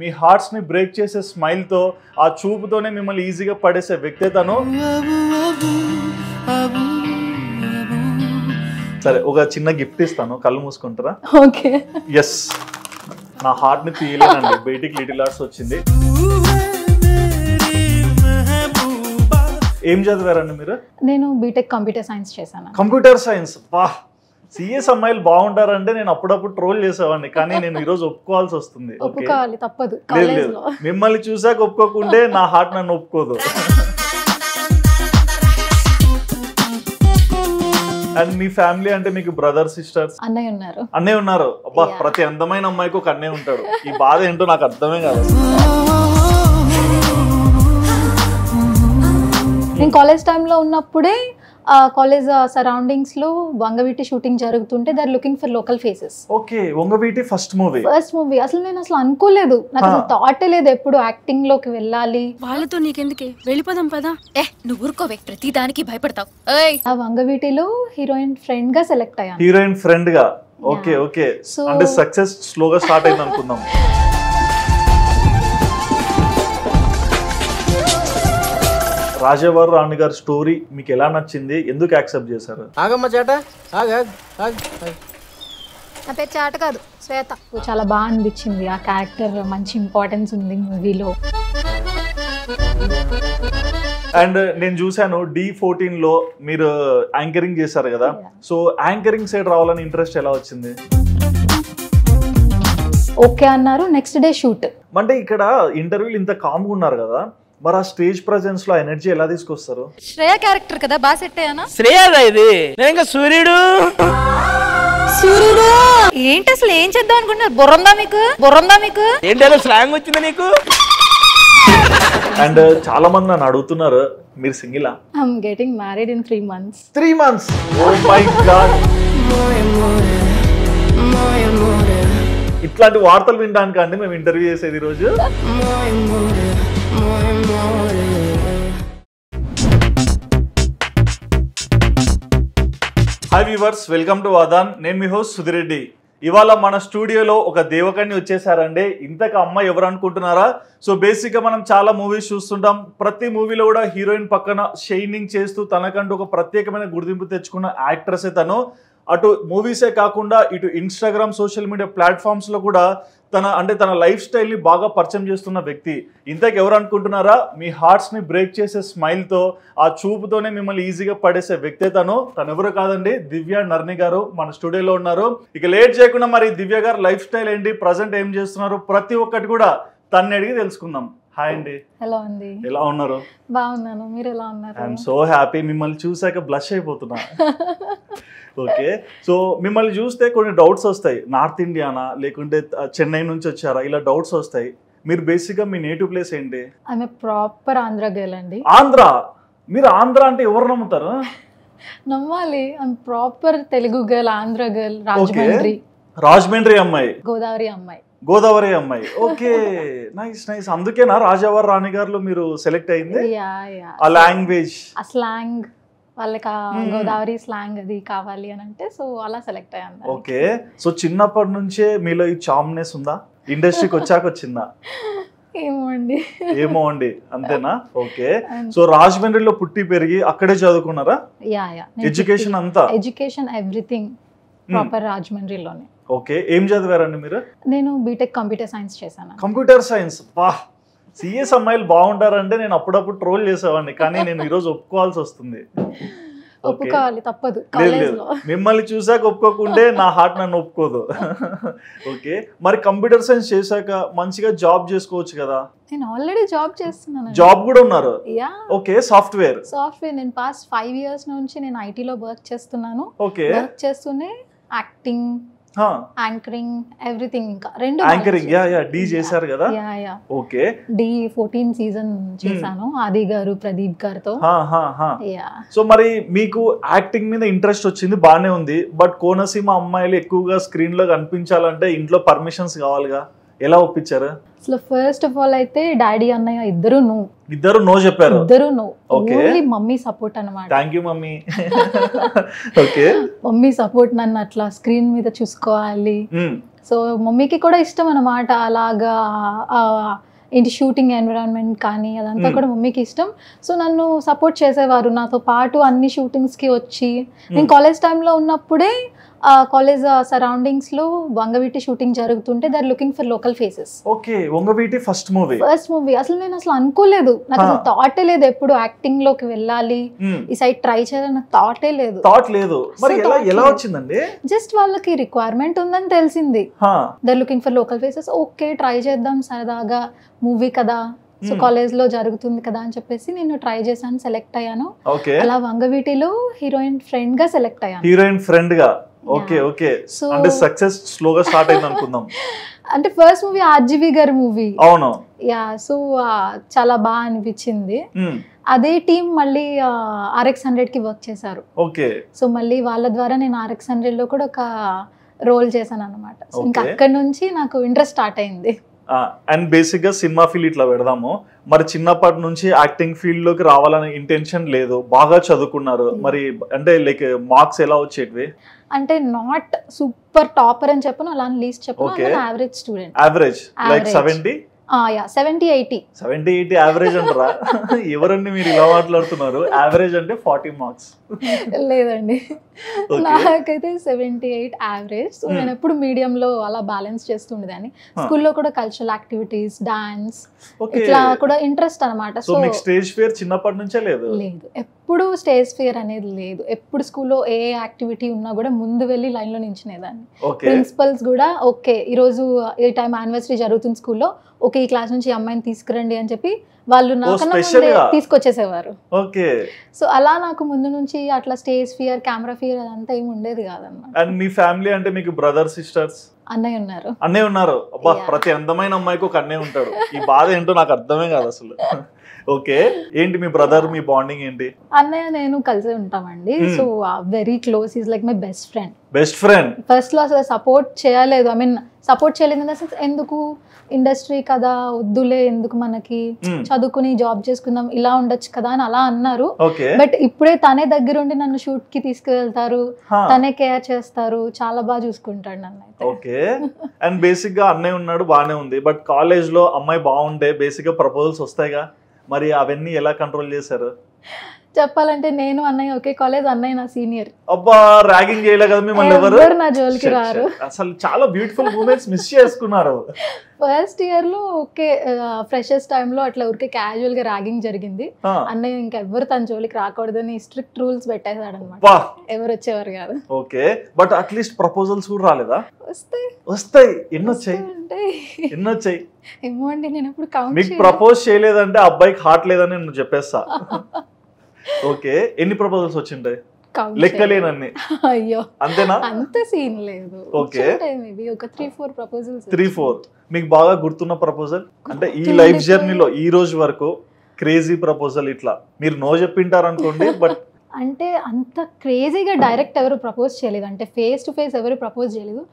మీ hearts ని break చేసే smile తో ఆ చూపుతోనే మిమ్మల్ని ఈజీగా పడేసే వ్యక్తి తను. సరే ఒక చిన్న గిఫ్ట్ ఇస్తాను, కళ్ళు మూసుకుంటారా? ఓకే. ఎస్, నా హార్ట్ ని తీయలేనండి, బయటికి లిటిల్ ఆర్ట్స్ వచ్చింది. ఏం చదివారండి మీరు? నేను బీటెక్ కంప్యూటర్ సైన్స్ చేశాను. Computer science. వా, సిఎస్ అమ్మాయిలు బాగుంటారంటే నేను అప్పుడప్పుడు ట్రోల్ చేసేవాడిని, కానీ నేను ఈరోజు ఒప్పుకోవాల్సి వస్తుంది. ఒప్పుకోవాలి, తప్పదు. లేదు, మిమ్మల్ని చూసాక ఒప్పుకోకుంటే నా హార్ట్ నన్ను ఒప్పుకోదు. అండ్ మీ ఫ్యామిలీ అంటే మీకు బ్రదర్ సిస్టర్స్? అన్నయ్య ఉన్నారు. అన్నయ్య ఉన్నారు. అబ్బా, ప్రతి అందమైన అమ్మాయికి ఒక అన్నయ్య ఉంటాడు. ఈ బాధ ఏంటో నాకు అర్థమే కాదు. నేను కాలేజ్ టైంలో ఉన్నప్పుడే కాలేజ్ సరౌండింగ్స్ లో వంగవీటి షూటింగ్ జరుగుతుంటే they are looking for local faces. Okay, Vangaveeti first movie. అసలు నేను అనుకోలేదు, నాకు అసలు థాట్ లేదు ఎప్పుడు యాక్టింగ్ లోకి వెళ్ళాలి. వాళ్ళతో నీకెందుకే, వెళ్ళిపోదాం పదా. నువ్వు ఊరుకోవే, ప్రతి దానికి భయపడతావు. ఆ వంగవీటిలో హీరోయిన్ ఫ్రెండ్ గా సెలెక్ట్ అయ్యాను. హీరోయిన్ ఫ్రెండ్ గా. ఓకే ఓకే, అంటే సక్సెస్ స్లోగా స్టార్ట్ అయింది అనుకుందాం. రాజావారు రాణి గారి స్టోరీ మీకు ఎలా నచ్చింది, ఎందుకు యాక్సెప్ట్ చేశారు? ఆగమ్మ చేట, నా పేరు చాట కాదు, శ్వేత. చాలా బాగా అనిపించింది, ఆ క్యారెక్టర్ మంచి ఇంపార్టెన్స్ ఉంది మూవీలో. అండ్ నేను చూసాను D14 లో మీరు యాంకరింగ్ చేశారు కదా, సో యాంకరింగ్ సైడ్ రావాలని ఇంట్రెస్ట్ ఎలా వచ్చింది? ఓకే అన్నారు, నెక్స్ట్ డే షూట్. అంటే ఇక్కడ ఇంటర్వ్యూలు ఇంత కామ్గా ఉన్నారు కదా, మరి ఆ స్టేజ్ ప్రెజెన్స్ లో ఎనర్జీ ఎలా తీసుకొస్తారు? శ్రేయ క్యారెక్టర్ కదా, బాగా సెట్ అయ్యానా? శ్రేయదా ఇది? నేను సూర్యుడు. సూర్యుడు ఏంటి అసలు, ఏం చేద్దాం అనుకుంటున్నారు? బుర్రందా మీకు ఏంటి అలా స్లాంగ్ వచ్చింది నీకు? అండ్ చాలా మంది నన్ను అడుగుతున్నారు, మీరు సింగిలా? I'm getting married in 3 months. 3 months? Oh my god, ఇట్లాంటి వార్తలు వినడానికి అండి మేము ఇంటర్వ్యూ చేసేది ఈరోజు. హాయ్ వ్యూవర్స్, వెల్కమ్ టు వాదాన్. నేను మీ హోస్ట్ సుధిరెడ్డి. ఇవాళ మన స్టూడియోలో ఒక దేవకన్య వచ్చేసారండి. ఇంతకు అమ్మాయి ఎవరు అనుకుంటున్నారా? సో బేసిక్గా మనం చాలా మూవీస్ చూస్తుంటాం. ప్రతి మూవీలో కూడా హీరోయిన్ పక్కన షైనింగ్ చేస్తూ తనకంటూ ఒక ప్రత్యేకమైన గుర్తింపు తెచ్చుకున్న యాక్ట్రెస్ తను. అటు మూవీసే కాకుండా ఇటు ఇన్స్టాగ్రామ్, సోషల్ మీడియా ప్లాట్ఫామ్స్లో కూడా తన లైఫ్ స్టైల్ని బాగా పరిచయం చేస్తున్న వ్యక్తి. ఇంతకు ఎవరు అనుకుంటున్నారా? మీ హార్ట్స్ని బ్రేక్ చేసే స్మైల్తో ఆ చూపుతోనే మిమ్మల్ని ఈజీగా పడేసే వ్యక్తే తను ఎవరు కాదండి, దివ్య నర్ని గారు మన స్టూడియోలో ఉన్నారు. ఇక లేట్ చేయకుండా మరి దివ్య గారు లైఫ్ స్టైల్ ఏంటి, ప్రజెంట్ ఏం చేస్తున్నారు, ప్రతి ఒక్కటి కూడా తన్ని అడిగి తెలుసుకుందాం. హాయ్ అండి. హలో అండి. ఎలా ఉన్నారు? బాగున్నాను, మీరు ఎలా ఉన్నారు? I'm so happy. మిమ్మల్ని చూసాక బ్లష్ అయిపోతున్నా. ఓకే, సో మిమ్మల్ని చూస్తే కొన్ని డౌట్స్ వస్తాయి. నార్త్ ఇండియానా లేకుంటే చెన్నై నుంచి వచ్చారా, ఇలా డౌట్స్ వస్తాయి. మీరు బేసిక్గా మీ నేటివ్ ప్లేస్ ఏంటి? ఆమె ప్రాపర్ ఆంధ్ర గర్ల్ అండి. ఆంధ్ర? మీరు ఆంధ్ర అంటే ఎవరు నమ్ముతారు? నమ్మాలి, ఆమె proper Telugu girl, Andhra girl. Rajahmundry అమ్మాయి, గోదావరి అమ్మాయి. గోదావరి అమ్మాయి. Okay, nice nice. అందుకేనా రాజావారు రాణి గారు మీరు సెలెక్ట్ అయింది? ఆ లాంగ్వేజ్, ఆ స్లాంగ్, వాళ్ళకి గోదావరి స్లాంగ్ అది కావాలి అని అంటే, సో అలా సెలెక్ట్ అయ్యాను. ఓకే, సో చిన్నప్పటి నుంచే మీలో ఈ చామ్నెస్ ఉందా? ఇండస్ట్రీకి వచ్చాక వచ్చిందా? ఏమో అండి, అంతేనా? ఓకే, సో రాజమండ్రిలో పుట్టి పెరిగి అక్కడే చదువుకున్నారా? ఎడ్యుకేషన్ అంతా? ఎడ్యుకేషన్ ఎవ్రీథింగ్ ప్రాపర్ రాజమండ్రిలోనే. ఓకే, ఏం చదివారండి మీరు? నేను బీటెక్ కంప్యూటర్ సైన్స్ చేశాను. Computer science. వా, సిఎస్ అమ్మాయిలు బాగుంటారంటే నేను అప్పుడప్పుడు ట్రోల్ చేసేవాడిని, కానీ నేను ఈరోజు ఒప్పుకోవాల్సి వస్తుంది. ఒప్పుకోవాలి, తప్పదు. మిమ్మల్ని చూసాక ఒప్పుకోకుంటే నా హార్ట్ నన్ను ఒప్పుకోదు. ఓకే, మరి కంప్యూటర్ సైన్స్ చేశాక మంచిగా జాబ్ చేసుకోవచ్చు కదా? నేను ఆల్రెడీ జాబ్ చేస్తున్నాను. జాబ్ కూడా ఉన్నారు? Okay, software. నేను పాస్ట్ 5 years నుంచి నేను ఐటీలో వర్క్ చేస్తున్నాను. ఓకే, వర్క్ చేస్తూనే యాక్టింగ్, యాంకరింగ్, ఎవ్రీథింగ్. ఇంకా 2 యాంకరింగ్. డి చేశారు కదా? ఓకే, D14 సీజన్ చేశాను ఆది గారు, ప్రదీప్ గారితో. సో మరి మీకు యాక్టింగ్ మీద ఇంట్రెస్ట్ వచ్చింది, బానే ఉంది. బట్ కోనసీమ అమ్మాయిలు ఎక్కువగా స్క్రీన్ లో కనిపించాలంటే ఇంట్లో పర్మిషన్స్ కావాలిగా, ఎలా ఒప్పించారు? అసలు ఫస్ట్ ఆఫ్ ఆల్ అయితే డాడీ అన్నయ్య ఇద్దరు నో చెప్పారు. Okay. ఓన్లీ మమ్మీ సపోర్ట్ అన్నమాట. Thank you mummy. Okay, mummy support నన్ను అట్లా స్క్రీన్ మీద చూసుకోవాలి. సో మమ్మీకి కూడా ఇష్టం అన్నమాట అలాగా ఏంటి షూటింగ్ ఎన్విరాన్మెంట్ కానీ అదంతా కూడా మమ్మీకి ఇష్టం. సో నన్ను సపోర్ట్ చేసేవారు, నాతో పాటు అన్ని షూటింగ్స్కి వచ్చి. నేను కాలేజ్ టైంలో ఉన్నప్పుడే కాలేజ్ సరౌండింగ్స్ లో వంగవీటి షూటింగ్ జరుగుతుంటే they are looking for local faces. Okay, Vangaveeti first movie అసలు నేను అసలు అనుకోలేదు, నాకు అసలు థాటే లేదు ఎప్పుడు యాక్టింగ్ లోకి వెళ్ళాలి, ఈ సైడ్ ట్రై చేయాలని నాకు థాటే లేదు. మరి ఎలా వచ్చిందండి? జస్ట్ వాళ్ళకి రిక్వైర్మెంట్ ఉందని తెలిసింది, they are looking for local faces. Okay try చేద్దాం సరదాగా, మూవీ కదా, సో కాలేజ్ లో జరుగుతుంది కదా అని చెప్పేసి నేను ట్రై చేశాను, సెలెక్ట్ అయ్యాను. అలా వంగవీటిలో హీరోయిన్ ఫ్రెండ్ గా సెలెక్ట్ అయ్యాను. హీరోయిన్ ఫ్రెండ్ గా. ఓకే, అంటే సక్సెస్ స్లోగా స్టార్ట్ అయింది అనుకుందాం. అంటే ఫస్ట్ మూవీ ఆర్జీవి గారి మూవీ. అవును. సో చాలా బాగా అనిపించింది. అదే టీం మళ్ళీ RX100 కి వర్క్ చేశారు. ఓకే, సో మళ్ళీ వాళ్ళ ద్వారా నేను RX100 లో కూడా ఒక రోల్ చేశాను అనమాట. ఇంకా అక్కడి నుంచి నాకు ఇంట్రెస్ట్ స్టార్ట్ అయింది. అండ్ బేసిక్ గా సినిమా ఫీల్డ్ ఇట్లా పెడదాము. మరి చిన్నప్పటి నుంచి యాక్టింగ్ ఫీల్డ్ లోకి రావాలనే ఇంటెన్షన్ లేదు, బాగా చదువుకున్నారు. మరి అంటే లైక్ మార్క్స్ ఎలా వచ్చేటివి? అంటే నాట్ సూపర్ టాపర్ అని చెప్పను, అలా లీస్ట్ చెప్పను, average student. Average like 70 70-80 average అంటారా? ఎవరండి మీరు ఇలా మాట్లాడుతున్నారు? యావరేజ్ అంటే 40 మార్క్స్ లేదండి, నాకైతే 78 యావరేజ్. సో నేను ఎప్పుడు మీడియం లో అలా బ్యాలెన్స్ చేస్తుండేదాన్ని. స్కూల్లో కూడా కల్చరల్ యాక్టివిటీస్, డాన్స్ ఇట్లా కూడా ఇంట్రెస్ట్ అనమాట. సో మీకు స్టేజ్ ఫియర్ చిన్నప్పటి నుంచే లేదు? లేదు, ఎప్పుడు స్టేజ్ ఫియర్ అనేది లేదు. ఎప్పుడు స్కూల్లో ఏ యాక్టివిటీ ఉన్నా కూడా ముందు వెళ్ళి లైన్ లో నించునేదాన్ని. ప్రిన్సిపల్స్ కూడా ఓకే ఈ రోజు ఏ టైం యానివర్సరీ జరుగుతుంది స్కూల్లో, ఓకే ఈ క్లాస్ నుంచి అమ్మాయిని తీసుకురండి అని చెప్పి వాళ్ళు నాకన్నా ముందే తీసుకొచ్చేసేవారు. ఓకే, సో అలా నాకు ముందు నుంచి అట్లా స్టేజ్ ఫియర్, కెమెరా ఫియర్ అదంతా ఏమి ఉండేది కాదన్నమాట. అండ్ మీ ఫ్యామిలీ అంటే మీకు బ్రదర్, సిస్టర్స్? అన్నయ్య ఉన్నారు. అబ్బా, ప్రతి అందమైన అమ్మాయికి ఒక అన్నయ్య ఉంటాడు. ఈ బాధ ఏంటో నాకు అర్థమే కాదు అసలు. ఓకే, ఏంటి మీ బ్రదర్, మీ బాండింగ్ ఏంటి? అన్నయ్య నేను కలిసి ఉంటామండి. So very close, is like my best friend. First లో అసలు సపోర్ట్ చేయలేదు, ఐ మీన్ సపోర్ట్ చేయలేదు ఇన్ ద సెన్స్, ఎందుకు ఇండస్ట్రీ కదా వద్దులే, ఎందుకు మనకి చదువుకుని జాబ్ చేసుకుందాం, ఇలా ఉండొచ్చు కదా అని అలా అన్నారు. బట్ ఇప్పుడే తనే దగ్గరుండి నన్ను షూట్ కి తీసుకువెళ్తారు, తనే కేర్ చేస్తారు, చాలా బాగా చూసుకుంటాడు నన్ను. ఓకే, అండ్ బేసిక్ గా అన్నయ్య ఉన్నాడు, బానే ఉంది. బట్ కాలేజ్ లో అమ్మాయి బాగుండే బేసిక్ గా ప్రపోజల్స్ వస్తాయిగా, మరి అవన్నీ ఎలా కంట్రోల్ చేశారు? చెప్పాలంటే నేను అన్నయ్య ఒకే కాలేజ్, అన్నయ్య నా సీనియర్. అబ్బా, ర్యాగింగ్ చేయలే కదా మిమ్మల్ని ఎవరు? నా జోలికి రారు. అసలు చాలా బ్యూటిఫుల్ మూమెంట్స్ మిస్ చేసుకున్నారు. ఫస్ట్ ఇయర్ లో ఓకే ఫ్రెషర్స్ టైంలో అట్లా ఊరికే క్యాజువల్ గా ర్యాగింగ్ జరిగింది. అన్నయ్య ఇంకా ఎవరు తన జోలికి రాకూడదని స్ట్రిక్ట్ రూల్స్ పెట్టేశాడు అనమాట, ఎవరు వచ్చేవారు కాదు. ఓకే, బట్ అట్లీస్ట్ ప్రపోజల్స్ కూడా రాలేదా? వస్తాయి. ఎన్నొచ్చాయి ఏమో అండి, నేను ఎప్పుడు కౌంట్ మీకు ప్రపోజ్ చేయలేదంటే అబ్బాయికి హార్ట్ లేదని నేను చెప్పేస్తా. ఓకే, ఎన్ని ప్రపోజల్స్ వచ్చింటాయి? లెక్కలేనన్ని. అయ్యో, అంతేనా? అంత సీన్ లేదు. ఓకే, మేబీ ఒక 3-4 ప్రపోజల్స్. 3-4 మీకు బాగా గుర్తున్న ప్రపోజల్ అంటే ఈ లైఫ్ జర్నీలో ఈ రోజు వరకు క్రేజీ ప్రపోజల్ ఇట్లా మీరు నో చెప్పింటారు అనుకోండి, బట్ అంటే అంత క్రేజీగా డైరెక్ట్ ఎవరు ప్రపోజ్ చేయలేదు, అంటే ఫేస్ టు ఫేస్ ఎవరు ప్రపోజ్ చేయలేదు.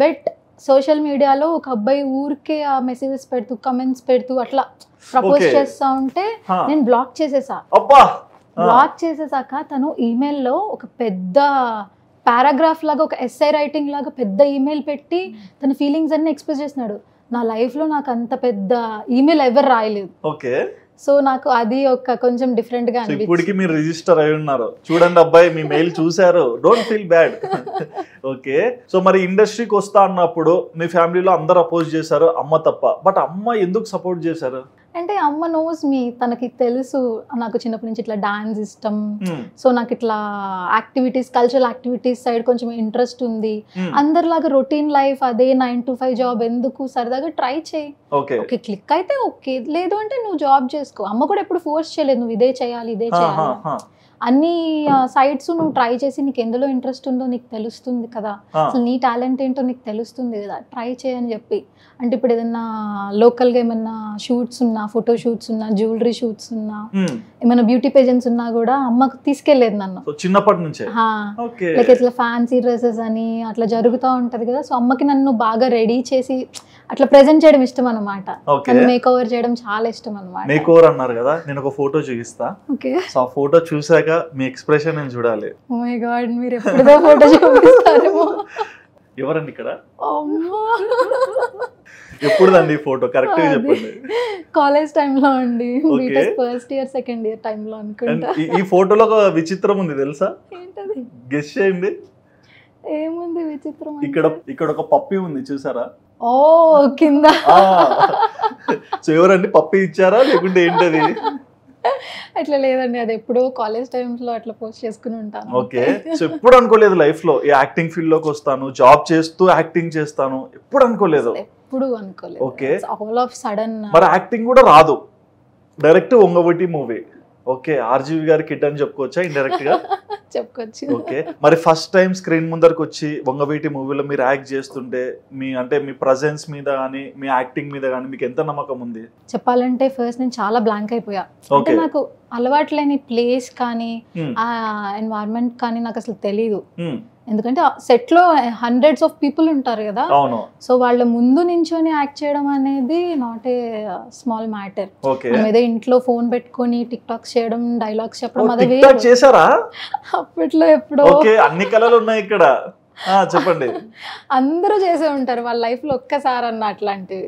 బట్ సోషల్ మీడియాలో ఒక అబ్బాయి ఊరికే ఆ మెసేజెస్ పెడుతూ, కమెంట్స్ పెడుతూ అట్లా ప్రపోజ్ చేస్తా ఉంటే నేను బ్లాక్ చేసేసా. బ్లాక్ చేసేసాక తను ఈమెయిల్లో ఒక పెద్ద పారాగ్రాఫ్ లాగా, ఒక ఎస్ఐ రైటింగ్ లాగా పెద్ద ఈమెయిల్ పెట్టి తన ఫీలింగ్స్ అన్ని ఎక్స్ప్రెస్ చేస్తున్నాడు. నా లైఫ్ లో నాకు అంత పెద్ద ఈమెయిల్ ఎవరు రాయలేదు. ఓకే, సో నాకు అది ఒక కొంచెం డిఫరెంట్ గా అనిపించింది. ఇప్పటికి మీరు రిజిస్టర్ అయి ఉన్నారు, చూడండి అబ్బాయి మీ మెయిల్ చూసారు, don't feel bad. Okay, so మరి ఇండస్ట్రీకి వస్తా అన్నప్పుడు మీ ఫ్యామిలీలో అందరు అపోజ్ చేశారు, అమ్మ తప్ప. బట్ అమ్మ ఎందుకు సపోర్ట్ చేశారు? అంటే అమ్మ నోస్ మీ, తనకి తెలుసు నాకు చిన్నప్పటి నుంచి ఇట్లా డాన్స్ ఇష్టం, సో నాకు ఇట్లా యాక్టివిటీస్, కల్చరల్ యాక్టివిటీస్ సైడ్ కొంచెం ఇంట్రెస్ట్ ఉంది. అందరిలాగా రొటీన్ లైఫ్ అదే 9 to 5 జాబ్ ఎందుకు, సరదాగా ట్రై చేయి, ఓకే క్లిక్ అయితే ఓకే, లేదు అంటే నువ్వు జాబ్ చేసుకో. అమ్మ కూడా ఎప్పుడు ఫోర్స్ చేయలేదు నువ్వు ఇదే చేయాలి ఇదే చేయాలి. అన్ని సైట్స్ నువ్వు ట్రై చేసి నీకు ఎందులో ఇంట్రెస్ట్ ఉందో నీకు తెలుస్తుంది కదా, అసలు నీ టాలెంట్ ఏంటో నీకు తెలుస్తుంది కదా, ట్రై చేయని చెప్పి. అంటే ఇప్పుడు ఏదన్నా లోకల్గా ఏమన్నా షూట్స్ ఉన్నా, ఫోటో షూట్స్ ఉన్నా, జ్యువెలరీ షూట్స్ ఉన్నా, ఏమైనా బ్యూటీ పేజెంట్స్ ఉన్నా కూడా అమ్మకు తీసుకెళ్లేదు నన్ను చిన్నప్పటి నుంచే. లైక్ ఇట్లా ఫ్యాన్సీ డ్రెస్సెస్ అని అట్లా జరుగుతూ ఉంటది కదా. సో అమ్మకి నన్ను బాగా రెడీ చేసి అట్లా ప్రెజెంట్ చేయడం ఇష్టం అనమాట. మేక్ ఓవర్ చేయడం చాలా ఇష్టం అనమాట. మేక్ ఓవర్ అన్నారు కదా, నేను ఒక ఫోటో చూపిస్తా. సో ఆ ఫోటో చూసాక మీ ఎక్స్ప్రెషన్ నేను చూడాలి. ఓ మై గాడ్, మీరు ఎప్పుడో ఫోటో చూపిస్తారేమో. ఎవరండి ఇక్కడ? ఎప్పుడుదండి ఫోటో? కరెక్ట్ గా చెప్పండి. కాలేజ్ టైంలో అండి, BTech first year second year టైంలో అనుకుంటా. ఈ ఫోటోలో ఒక విచిత్రం ఉంది తెలుసా? ఏంటది? గెస్ చేయండి. ఏముంది విచిత్రం? ఇక్కడ ఒక పప్పి ఉంది చూసారా? ఓ కింద. సో ఎవరండి, పప్పి ఇచ్చారా లేకుంటే ఏంటది? అట్లా లేదండి, అది ఎప్పుడో కాలేజ్ టైమ్స్ లో అట్లా పోస్ట్ చేసుకుని ఉంటాను. ఓకే. సో ఎప్పుడు అనుకోలేదు లైఫ్ లో ఈ యాక్టింగ్ ఫీల్డ్ లోకి వస్తాను, జాబ్ చేస్తూ యాక్టింగ్ చేస్తాను, ఎప్పుడు అనుకోలేదు? ఎప్పుడు అనుకోలేదు. ఓకే. All of sudden. మరి యాక్టింగ్ కూడా రాదు, direct Vangaveeti movie. Okay, RGV గారి కిడ్ అని చెప్పుకోవచ్చా ఇండైరెక్ట్ గా? చెప్పుకోవచ్చు. ఓకే. మరి ఫస్ట్ టైం స్క్రీన్ ముందరకు వచ్చి వంగవీటి మూవీలో మీరు యాక్ట్ చేస్తుంటే మీ ప్రెజెన్స్ మీద కానీ మీ యాక్టింగ్ మీద కానీ మీకు ఎంత నమ్మకం ఉంది? చెప్పాలంటే ఫస్ట్ నేను చాలా బ్లాంక్ అయిపోయా. అంటే నాకు అలవాటు లేని ప్లేస్ కానీ ఆ ఎన్వైరన్మెంట్ కానీ నాకు అసలు తెలీదు. ఎందుకంటే సెట్ లో హండ్రెడ్స్ ఆఫ్ పీపుల్ ఉంటారు కదా, సో వాళ్ళ ముందు నించొని యాక్ట్ చేయడం అనేది నాట్ ఏ స్మాల్ మ్యాటర్. ఏదో ఇంట్లో ఫోన్ పెట్టుకొని టిక్ టాక్స్ చేయడం, డైలాగ్స్ చెప్పడం అదే చేశారా అప్పట్లో ఎప్పుడో. అన్ని కళలు ఉన్నాయి ఇక్కడ, చెప్పండి. అందరూ చేసే ఉంటారు వాళ్ళ లైఫ్ లో ఒక్కసారి అన్న అట్లాంటివి.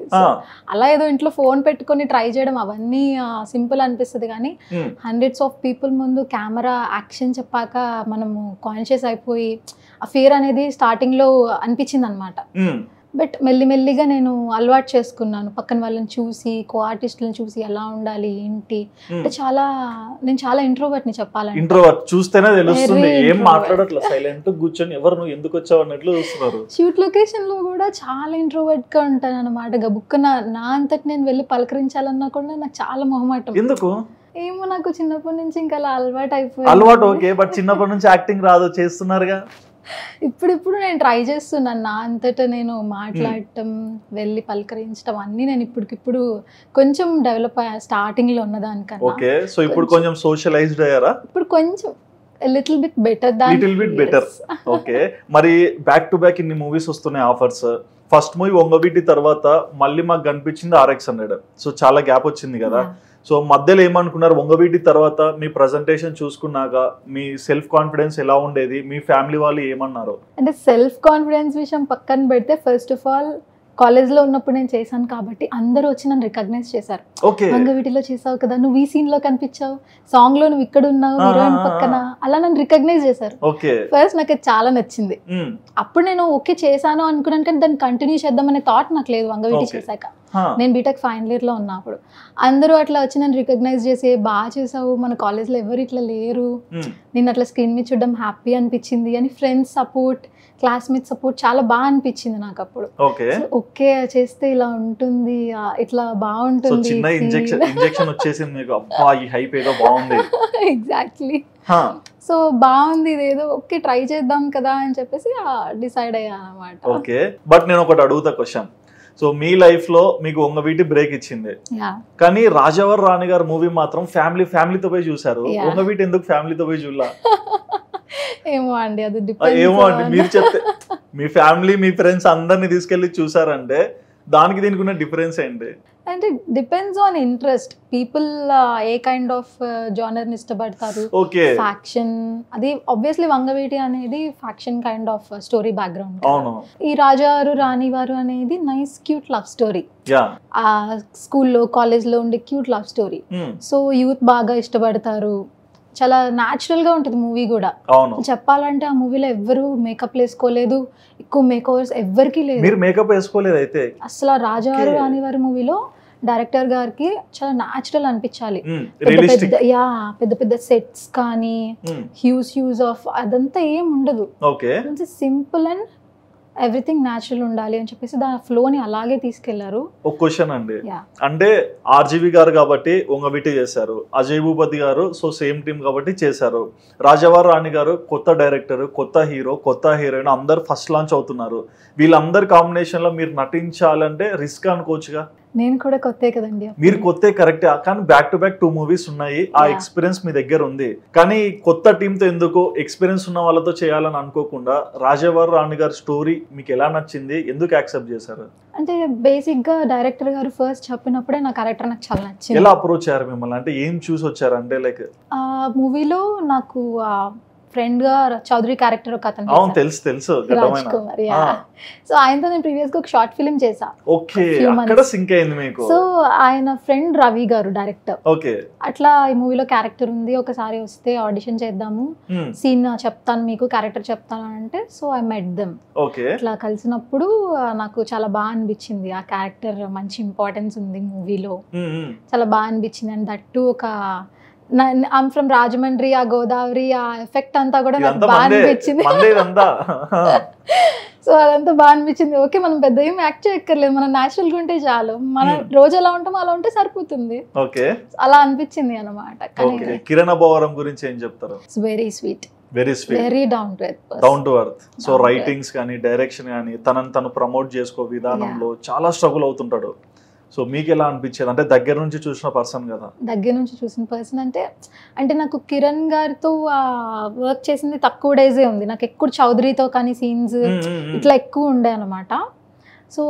అలా ఏదో ఇంట్లో ఫోన్ పెట్టుకొని ట్రై చేయడం అవన్నీ సింపుల్ అనిపిస్తుంది, కానీ హండ్రెడ్స్ ఆఫ్ పీపుల్ ముందు కెమెరా యాక్షన్ చెప్పాక మనము కాన్షియస్ అయిపోయి ఆ ఫియర్ అనేది స్టార్టింగ్ లో అనిపించింది అనమాట. బట్ మెల్లిమెల్లిగా నేను అలవాటు చేసుకున్నాను, పక్కన వాళ్ళని చూసి, కో ఆర్టిస్టులను చూసి ఎలా ఉండాలి ఏంటి. అంటే నేను చాలా ఇంట్రోవర్ట్ ని చెప్పాలంటే. ఇంట్రోవర్ట్ చూస్తేనే తెలుస్తుంది, ఏం మాట్లాడట్లా, సైలెంట్ కూర్చొని ఎవరు నువ్వు ఎందుకు వచ్చావు అన్నట్లు చూస్తున్నారు. షూట్ లొకేషన్ లో కూడా చాలా ఇంట్రోవర్ట్ గా ఉంటాను అనమాట. గబుక్కున నా అంతటి నేను వెళ్ళి పలకరించాలన్నా కూడా నాకు చాలా మొహమాటం. ఎందుకు ఏమో, నాకు చిన్నప్పటి నుంచి ఇంకా అలా అలవాటు అయిపోయింది. అలవాటు ఓకే, బట్ చిన్నప్పటి నుంచి యాక్టింగ్ రాదు, చేస్తున్నారుగా. ఇప్పుడు నేను ట్రై చేస్తున్నాను, నా అంతటా నేను మాట్లాడటం, వెళ్ళి పలకరించడం అన్ని నేను ఇప్పటికిప్పుడు కొంచెం డెవలప్ అయ్యా స్టార్టింగ్ లో ఉన్నదానికన్నా. ఓకే. సో ఇప్పుడు కొంచెం సోషలైజ్డ్ అయ్యారా? ఇప్పుడు కొంచెం లిటిల్ బిట్ బెటర్. ఓకే. మరి బ్యాక్ టు బ్యాక్ ఇన్ని మూవీస్ వస్తున్నాయి ఆఫర్స్. ఫస్ట్ మూవీ వంగవీటి తర్వాత మళ్ళీ మాకు కనిపించింది RX-100. సో చాలా గ్యాప్ వచ్చింది కదా. సో మధ్యలో ఏమనుకున్నారు? వంగవీటి తర్వాత మీ ప్రజెంటేషన్ చూసుకున్నాక మీ సెల్ఫ్ కాన్ఫిడెన్స్ ఎలా ఉండేది? మీ ఫ్యామిలీ వాళ్ళు ఏమన్నారు? అంటే సెల్ఫ్ కాన్ఫిడెన్స్ విషయం పక్కన పెడితే, ఫస్ట్ ఆఫ్ ఆల్ కాలేజ్ లో ఉన్నప్పుడు నేను చేశాను కాబట్టి అందరూ వచ్చి నన్ను రికగ్నైజ్ చేశారు. వంగవీటిలో చేసావు కదా, నువ్వు ఈ సీన్ లో కనిపించావు, సాంగ్ లో నువ్వు ఇక్కడ ఉన్నావు, హీరోయిన్ పక్కన, అలా నన్ను రికగ్నైజ్ చేశారు. ఫస్ట్ నాకు చాలా నచ్చింది. అప్పుడు నేను ఓకే చేశాను అనుకున్నాను, కానీ దాన్ని కంటిన్యూ చేద్దామనే థాట్ నాకు లేదు. వంగవీటి చేశాక నేను బీటెక్ ఫైనల్ ఇయర్ లో ఉన్నప్పుడు అందరూ అట్లా వచ్చి నన్ను రికగ్నైజ్ చేసి, బాగా చేసావు, మన కాలేజ్ లో ఎవరు ఇట్లా లేరు, నేను అట్లా స్క్రీన్ మీద చూడడం హ్యాపీ అనిపించింది అని ఫ్రెండ్స్ సపోర్ట్, క్లాస్మేట్ సపోర్ట్ చాలా బాగా అనిపించింది నాకు అప్పుడు. ఓకే చేస్తే ఇలా ఉంటుంది, ఇట్లా బాగుంటుంది. ఎగ్జాక్ట్లీ. సో బాగుంది, ఇదేదో ఓకే ట్రై చేద్దాం కదా అని చెప్పేసి డిసైడ్ అయ్యా అనమాట. ఓకే. బట్ నేను ఒకటి అడుగుతా క్వశ్చన్. సో మీ లైఫ్ లో మీకు వంగవీటి బ్రేక్ ఇచ్చింది, కానీ రాజావర్ రాణి గారు మూవీ మాత్రం ఫ్యామిలీతో పోయి చూసారు. వంగవీటి ఎందుకు ఫ్యామిలీతో పోయి చూడలా? ఏమో అండి, అది ఏమో అండి, మీరు చెప్తే మీ ఫ్యామిలీ మీ ఫ్రెండ్స్ అందరిని తీసుకెళ్లి చూసారంటే దానికి దీనికి ఉన్న డిఫరెన్స్ ఏంటి? అంటే depends on interest, people A kind of genre ని ఇష్టపడతారు. ఫ్యాక్షన్, అది ఆబ్వియస్లీ వంగవీటి అనేది faction kind of story background. ఈ రాజావారు రాణివారు అనేది నైస్ క్యూట్ లవ్ స్టోరీ, ఆ స్కూల్లో కాలేజ్ లో ఉండే cute love story. So youth బాగా ఇష్టపడతారు, చాలా న్యాచురల్ గా ఉంటుంది మూవీ కూడా. చెప్పాలంటే ఆ మూవీలో ఎవ్వరు మేకప్ వేసుకోలేదు, ఎక్కువ మేక్ ఓవర్స్ ఎవ్వరికి లేదు. మీరు మేకప్ వేసుకోలేదు అయితే? అసలు రాజావారు రాణివారు మూవీలో డైరెక్టర్ గారికి చాలా న్యాచురల్ అనిపించాలి. పెద్ద పెద్ద సెట్స్ కానీ హ్యూజ్ ఆఫ్ అదంతా ఏం ఉండదు, సింపుల్ అండ్ ఎవ్రీథింగ్ న్యాచురల్ ఉండాలి అని చెప్పేసి దాని ఫ్లోని అలాగే తీసుకెళ్లారు. ఒక క్వశ్చన్ అండి, అంటే ఆర్జీవి గారు కాబట్టి ఉంగవీటి చేశారు, అజయ్ భూపతి గారు సో సేమ్ టీమ్ కాబట్టి చేశారు, రాజావారు రాణి గారు కొత్త డైరెక్టర్, కొత్త హీరో, కొత్త హీరోయిన్, అందరు ఫస్ట్ లాంచ్ అవుతున్నారు. వీళ్ళందరి కాంబినేషన్ లో మీరు నటించాలంటే రిస్క్ అనుకోవచ్చుగా. నేను కూడా కొత్తే కదండి. మీరు కొత్తే కరెక్టే, కానీ బ్యాక్ టు బ్యాక్ 2 మూవీస్ ఉన్నాయి, ఆ ఎక్స్పీరియన్స్ మీ దగ్గర ఉంది. కానీ కొత్త టీంతో ఎందుకు ఎక్స్పీరియన్స్ ఉన్న వాళ్ళతో చేయాలని అనుకోకుండా రాజావారు రాణి గారి స్టోరీ మీకు ఎలా నచ్చింది, ఎందుకు యాక్సెప్ట్ చేశారు? అంటే బేసిక్ గా డైరెక్టర్ గారు ఫస్ట్ చెప్పినప్పుడే నా క్యారెక్టర్ నాకు చాలా నచ్చింది. ఎలా అప్రోచ్ అయ్యారు మిమ్మల్ని, అంటే ఏం చూసి వచ్చారు? అంటే లైక్ ఆ మూవీలో నాకు ఫ్రెండ్ గా చౌదరి క్యారెక్టర్ ఒక అతను, తెలుసు రాజ్ కుమార్. సో ఆయనతో నేను ప్రీవియస్ గా ఒక షార్ట్ ఫిల్మ్ చేసా. ఓకే, అక్కడ సింక్ అయింది మీకు. సో ఆయన ఫ్రెండ్ రవి గారు డైరెక్టర్. ఓకే, అట్లా ఈ మూవీలో క్యారెక్టర్ ఉంది, ఒకసారి వస్తే ఆడిషన్ చేద్దాము, సీన్ చెప్తాను మీకు, క్యారెక్టర్ చెప్తాను అంటే so I met them. Okay, అట్లా కలిసినప్పుడు నాకు చాలా బాగా అనిపించింది, ఆ క్యారెక్టర్ మంచి ఇంపార్టెన్స్ ఉంది మూవీలో, చాలా బాగా అనిపించింది. అండ్ దట్టు ఒక ఐమ్ ఫ్రమ్ రాజమండ్రి, ఆ గోదావరి ఆ ఎఫెక్ట్ అంతా కూడా నాకు బాగా అనిపించింది. సో అదంతా బాగా అనిపించింది. ఓకే, మనం పెద్ద ఏం యాక్ట్ చేయక్కర్లేదు, మనం న్యాచురల్ గా ఉంటే చాలు, మన రోజు ఎలా ఉంటామో అలా ఉంటే సరిపోతుంది. ఓకే, అలా అనిపించింది అనమాట. కిరణ్ అబ్బవరం గురించి ఏం చెప్తారు? Very sweet, very down to earth. So writings కానీ డైరెక్షన్ కానీ తను ప్రమోట్ చేసుకో విధానంలో చాలా స్ట్రగుల్ అవుతుంటాడు. సో మీకు ఎలా అనిపించేది, అంటే దగ్గర నుంచి చూసిన పర్సన్ కదా? దగ్గర నుంచి చూసిన పర్సన్ అంటే నాకు కిరణ్ గారితో వర్క్ చేసింది తక్కువ డేసే ఉంది, నాకు ఎక్కువ చౌదరితో కానీ సీన్స్ ఇట్లా ఎక్కువ ఉండే అనమాట. సో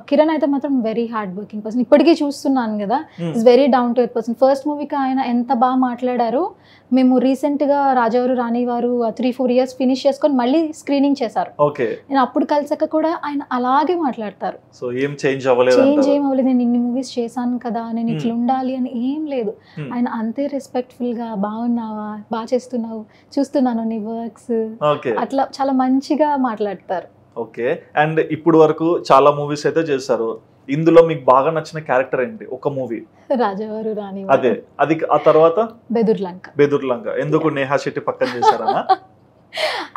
కిరణ్ అయితే మాత్రం వెరీ హార్డ్ వర్కింగ్ పర్సన్, ఇప్పటికీ చూస్తున్నాను కదా, it's very down to earth person. First మూవీకి ఆయన ఎంత బాగా మాట్లాడారు. మేము రీసెంట్ గా రాజావారు రాణి వారు 3-4 ఇయర్స్ ఫినిష్ చేసుకొని మళ్ళీ స్క్రీనింగ్ చేశారు. నేను అప్పుడు కలిసాక కూడా ఆయన అలాగే మాట్లాడతారు. సో ఏం చేంజ్ అవ్వలేదు, నేను ఇన్ని మూవీస్ చేశాను కదా, నేను ఇట్లా ఉండాలి అని ఏం లేదు. ఆయన అంతే రెస్పెక్ట్ఫుల్ గా, బాగున్నావా, బాగా చేస్తున్నావు, చూస్తున్నాను నీ వర్క్స్, అట్లా చాలా మంచిగా మాట్లాడతారు. ఓకే, అండ్ ఇప్పుడు వరకు చాలా మూవీస్ అయితే చేశారు, ఇందులో మీకు బాగా నచ్చిన క్యారెక్టర్ ఏంటి? ఒక మూవీ రాజావారు రాణి. అది ఆ తర్వాత బెదుర్లంక. ఎందుకు నేహా శెట్టి పక్కన చేశారా?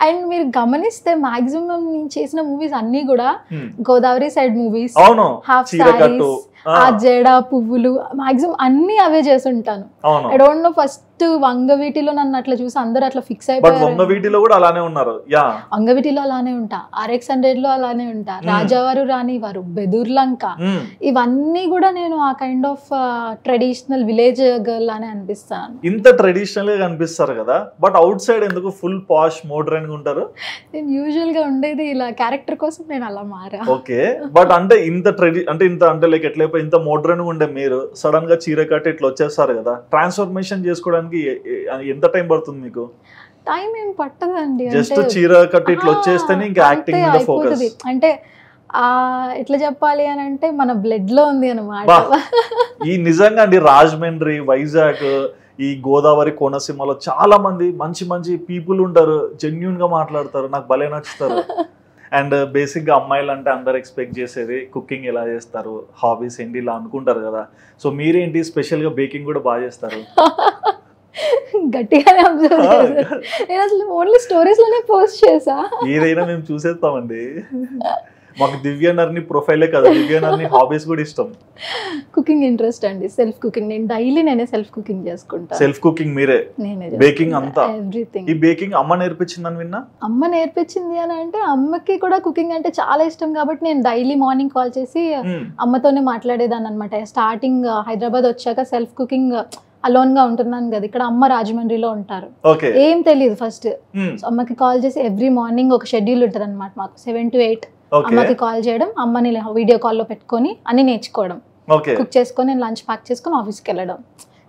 అండ్ మీరు గమనిస్తే మాక్సిమం నేను చేసిన మూవీస్ అన్ని కూడా Godavari side movies, half saris, ఆ జడ పువ్వులు, మాక్సిమం అన్ని అవే చేస్తుంటాను. ఐ డోంట్ నో, ఫస్ట్ వంగవీటిలో నన్ను అట్లా చూసి అందరూ అట్లా ఫిక్స్ అయిపోయారు. వంగవీటిలో కూడా అలానే ఉన్నారు. వంగవీటిలో అలానే ఉంటా, RX100 లో అలానే ఉంటా, రాజావారు రాణి వారు, బెదుర్లంక, ఇవన్నీ కూడా నేను ఆ kind of traditional village girl అనే అనిపిస్తాను. ఇంత ట్రెడిషనల్ గా కనిపిస్తారు కదా, బట్ అవుట్ సైడ్ ఎందుకు ఫుల్ పాష్ మోడర్న్ గా ఉంటారు? నేను యూజువల్ గా ఉండేది ఇలా క్యారెక్టర్ కోసం నేను అలా మారా. ఓకే, బట్ అంటే ఇంత లైక్ ఎట్లయిపోయి ఇంత మోడర్న్ గా ఉండే మీరు సడన్ గా చీర కట్టి ఇట్లా వచ్చేస్తారు కదా, ట్రాన్స్ఫర్మేషన్ చేసుకోవడానికి ఎంత టైం పడుతుంది మీకు? టైం ఏం పట్టదండి, జస్ట్ చీర కట్టి ఇట్లా వచ్చేస్తేనే ఇంకా యాక్టింగ్ మీద ఫోకస్. అంటే ఎట్లా చెప్పాలి అని అంటే మన బ్లడ్ లో ఉంది అన్నమాట. ఈ నిజంగా అండి, రాజమండ్రి, వైజాగ్, ఈ గోదావరి, కోనసీమలో చాలా మంది మంచి మంచి పీపుల్ ఉంటారు, జెన్యూన్ గా మాట్లాడతారు, నాకు భలే నచ్చుతారు. అండ్ బేసిక్గా అమ్మాయిలు అంటే అందరు ఎక్స్పెక్ట్ చేసేది కుకింగ్ ఎలా చేస్తారు, హాబీస్ ఏంటి ఇలా అనుకుంటారు కదా. సో మీరేంటి స్పెషల్గా బేకింగ్ కూడా బాగా చేస్తారు? గట్టిగానే అబ్జర్వ్ చేశాను. నేను అసలు ఓన్లీ స్టోరీస్ లోనే పోస్ట్ చేసా. ఏదైనా మేము చూసేస్తామండి. మాకు దివ్యనర్ని ప్రొఫైలే కదా, దివ్యనర్ని హాబీస్ కూడా ఇష్టం. కుకింగ్ ఇంట్రెస్ట్ అండి, సెల్ఫ్ కుకింగ్. నేను డైలీ నేనే సెల్ఫ్ కుకింగ్ చేసుకుంటా. సెల్ఫ్ కుకింగ్ మీరే? బేకింగ్ అంతా ఎవ్రీథింగ్. ఈ బేకింగ్ అమ్మ నేర్పించిందని విన్నా. అమ్మ నేర్పించింది అని అంటే, అమ్మకి కూడా కుకింగ్ అంటే చాలా ఇష్టం కాబట్టి నేను డైలీ మార్నింగ్ కాల్ చేసి అమ్మతోనే మాట్లాడేదాన్ని అనమాట. స్టార్టింగ్ హైదరాబాద్ వచ్చాక సెల్ఫ్ కుకింగ్ అలోన్ గా ఉంటున్నాను కదా, ఇక్కడ అమ్మ రాజమండ్రిలో ఉంటారు, ఏం తెలియదు ఫస్ట్. అమ్మకి కాల్ చేసి ఎవ్రీ మార్నింగ్ ఒక షెడ్యూల్ ఉంటుంది అనమాట మాకు, 7 to 8 అమ్మకి కాల్ చేయడం, అమ్మని వీడియో కాల్లో పెట్టుకొని అన్ని నేర్చుకోవడం, కుక్ చేసుకొని నేను లంచ్ ప్యాక్ చేసుకొని ఆఫీస్కి వెళ్ళడం.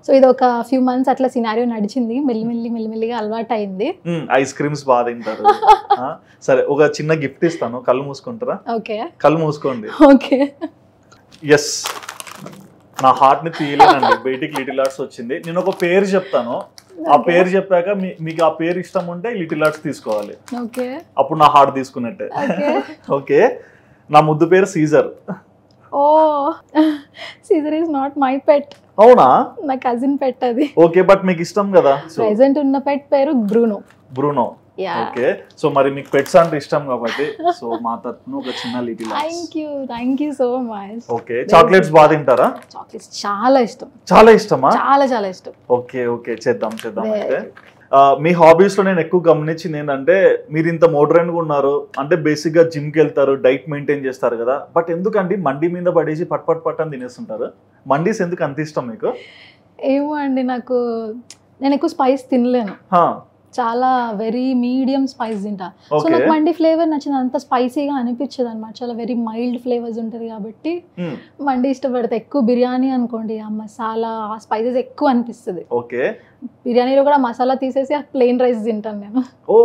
సో ఇది ఒక ఫ్యూ మంత్స్ అట్లా సినారియో నడిచింది, మెల్లిమెల్లిగా అలవాటు అయింది. ఐస్ క్రీమ్స్ బాగా తింటారు. సరే, ఒక చిన్న గిఫ్ట్ ఇస్తాను, కళ్ళు మూసుకుంటారా? ఓకే, కళ్ళు మూసుకోండి. ఓకే, ఎస్, నా హార్ట్ ని తీయలేనండి, బయటికి లిటిల్ ఆర్ట్స్ వచ్చింది. నేను ఒక పేరు చెప్తాను, ఆ పేరు చెప్పాక మీకు ఆ పేరు ఇష్టం ఉంటే లిటిల్ ఆర్ట్స్ తీసుకోవాలి, అప్పుడు నా హార్ట్ తీసుకున్నట్టే. ఓకే, నా ముద్దు పేరు Caesar. Oh, Caesar is not my pet. అవునా? నా కజిన్ పెట్ అది. ఓకే, బట్ మీకు ఇష్టం కదా. ప్రెజెంట్ ఉన్న పెట్ పేరు బ్రూనో. ఓకే, సో మరి మీకు పెట్స్ అంటే ఇష్టం కాబట్టి సో మా తరఫున ఒక చిన్న little thank you so much. Okay, chocolates బాగా తింటారా? చాక్లెట్స్ చాలా ఇష్టం. చాలా ఇష్టమా? చాలా ఇష్టం. ఓకే ఓకే, చేద్దాం అయితే. మీ హాబీస్ లో నేను ఎక్కువ గమనించింది ఏంటంటే మీరు ఇంత మోడర్న్ గా ఉన్నారు అంటే బేసిక్ గా జిమ్ కి వెళ్తారు, డైట్ మెయింటైన్ చేస్తారు కదా, బట్ ఎందుకండి మండి మీద పడేసి పట్ అని తినేస్తుంటారు? మండీస్ ఎందుకు అంత ఇష్టం మీకు? ఏమో అండి, నేను ఎక్కువ స్పైస్ తినలేను. చాలా వెరీ మీడియం స్పైస్ తింటా. సో నాకు మండి ఫ్లేవర్ నచ్చింది, అంత స్పైసీగా అనిపించదు అనమాట. చాలా వెరీ మైల్డ్ ఫ్లేవర్స్ ఉంటుంది కాబట్టి మండి ఇష్టపడతా. ఎక్కువ బిర్యానీ అనుకోండి, ఆ మసాలా ఆ స్పైసెస్ ఎక్కువ అనిపిస్తుంది. ఓకే, బిర్యానీలో కూడా మసాలా తీసేసి ఆ ప్లెయిన్ రైస్ తింటాను నేను. ఓ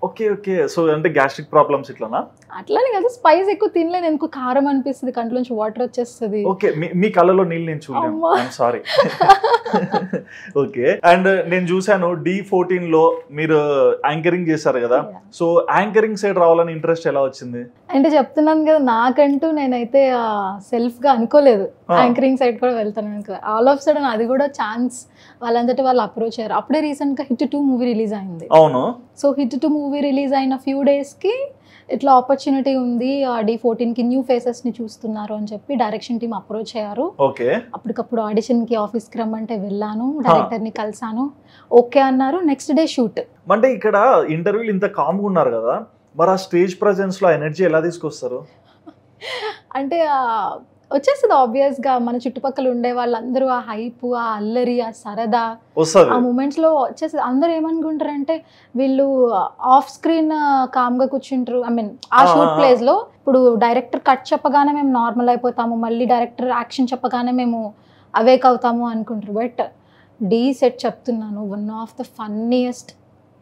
ఓకే ఓకే, సో అంటే గ్యాస్ట్రిక్ ప్రాబ్లమ్స్ ఇట్లానా? అట్లానే కదా, స్పైస్ ఎక్కువ తినలేను, ఎందుకు కారం అనిపిస్తుంది, కంట్లోంచి వాటర్ వచ్చేస్తుంది. ఓకే, మీ కళ్ళలో నీళ్ళు నేను చూడలేను, ఐఎమ్ సారీ. ఓకే, అండ్ నేను చూసాను D14 లో మీరు యాంకరింగ్ చేశారు కదా, సో యాంకరింగ్ సైడ్ రావాలని ఇంట్రెస్ట్ ఎలా వచ్చింది? అంటే చెప్తున్నాను కదా, నాకంటూ నేనైతే సెల్ఫ్ గా అనుకోలేదు యాంకరింగ్ సైడ్ కూడా వెళ్తాను. ఆల్ ఆఫ్ సడన్ అది కూడా ఛాన్స్ వాళ్ళంతటి వాళ్ళు అప్రోచ్ అయ్యారు. అప్పుడే రీసెంట్ గా హిట్ 2 మూవీ రిలీజ్ అయింది. అవును. సో హిట్ 2 మూవీ రిలీజ్ అయిన ఫ్యూ డేస్ కి ఇట్లా ఆపర్చునిటీ ఉంది, D14 కి న్యూ ఫేసెస్ ని చూస్తున్నారు అని చెప్పి డైరెక్షన్ టీమ్ అప్రోచ్ అయ్యారు. ఓకే, అప్పటికప్పుడు ఆడిషన్ కి ఆఫీస్ కి రమ్మంటే వెళ్ళాను, డైరెక్టర్ ని కలిసాను, ఓకే అన్నారు. Next day shoot. అంటే ఇక్కడ ఇంటర్వ్యూలు ఇంత కామ్గా ఉన్నారు కదా, మరి ఆ స్టేజ్ ప్రెజెన్స్ లో ఎనర్జీ ఎలా తీసుకొస్తారు? అంటే వచ్చేస్తుంది ఆబ్వియస్ గా, మన చుట్టుపక్కల ఉండే వాళ్ళందరూ ఆ హైప్, ఆ అల్లరి, ఆ సరదా, ఆ మూమెంట్స్ లో వచ్చేస్తుంది. అందరూ ఏమనుకుంటారంటే వీళ్ళు ఆఫ్ స్క్రీన్ కామ్ గా కూర్చుంటారు, ఐ మీన్ ఆ షూట్ ప్లేస్ లో. ఇప్పుడు డైరెక్టర్ కట్ చెప్పగానే మేము నార్మల్ అయిపోతాము, మళ్ళీ డైరెక్టర్ యాక్షన్ చెప్పగానే మేము అవేక్ అవుతాము అనుకుంటారు. బట్ డి సెట్ చెప్తున్నాను, one of the funniest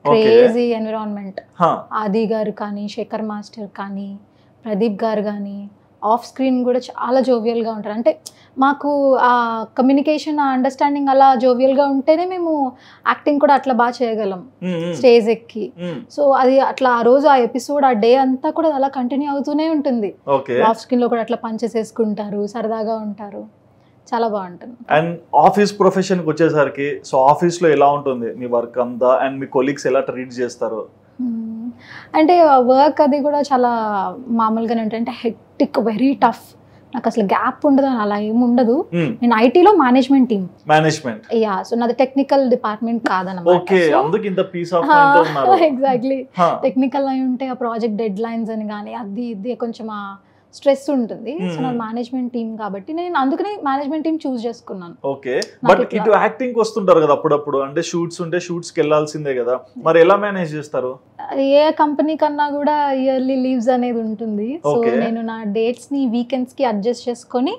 crazy environment. ఆది గారు కానీ, శేఖర్ మాస్టర్ కానీ, ప్రదీప్ గారు కానీ, ఆఫ్ స్క్రీన్ కూడా చాలా జోవియల్గా ఉంటారు. అంటే మాకు ఆ కమ్యూనికేషన్, ఆ అండర్స్టాండింగ్ అలా జోవియల్గా ఉంటేనే మేము యాక్టింగ్ కూడా అట్లా బాగా చేయగలం స్టేజ్ ఎక్కి. సో అది అట్లా ఆ రోజు ఆ ఎపిసోడ్, ఆ డే అంతా కూడా అలా కంటిన్యూ అవుతూనే ఉంటుంది. ఆఫ్ స్క్రీన్ లో కూడా అట్లా పంచెస్ వేసుకుంటారు, సరదాగా ఉంటారు, చాలా బాగుంటుంది. అండ్ ఆఫీస్ ప్రొఫెషన్కి వచ్చేసరికి, సో ఆఫీస్లో ఎలా ఉంటుంది మీ వర్క్ అంతా, అండ్ మీ కొలీగ్స్ ఎలా ట్రీట్ చేస్తారు? అంటే వర్క్ అది కూడా చాలా మామూలుగానే ఉంటుంది. అంటే హెక్టిక్, వెరీ టఫ్, నాకు అసలు గ్యాప్ ఉండదు అని అలా ఏమి ఉండదు. నేను ఐటీలో మేనేజ్మెంట్ టీమ్. యా, సో నాది టెక్నికల్ డిపార్ట్మెంట్ కాదన్నమాట. ఎగ్జాక్ట్లీ, టెక్నికల్ అయి ఉంటే ఆ ప్రాజెక్ట్ డెడ్ లైన్స్ అని కానీ అది ఇది కొంచెం స్ట్రెస్ ఉంటుంది. సో నా మేనేజ్మెంట్ టీమ్ కాబట్టి నేను అందుకనే మేనేజ్మెంట్ టీమ్ చూస్ చేసుకున్నాను. ఓకే, బట్ ఇటు యాక్టింగ్ వస్తుంటారు కదా అప్పుడప్పుడు, అంటే షూట్స్ ఉంటే షూట్స్ కి వెళ్ళాల్సిందే కదా, మరి ఎలా మేనేజ్ చేస్తారు? ఏ కంపెనీ కన్నా కూడా ఇయర్లీ లీవ్స్ అనేది ఉంటుంది. సో నేను నా డేట్స్ ని వీకెండ్స్ కి అడ్జస్ట్ చేసుకొని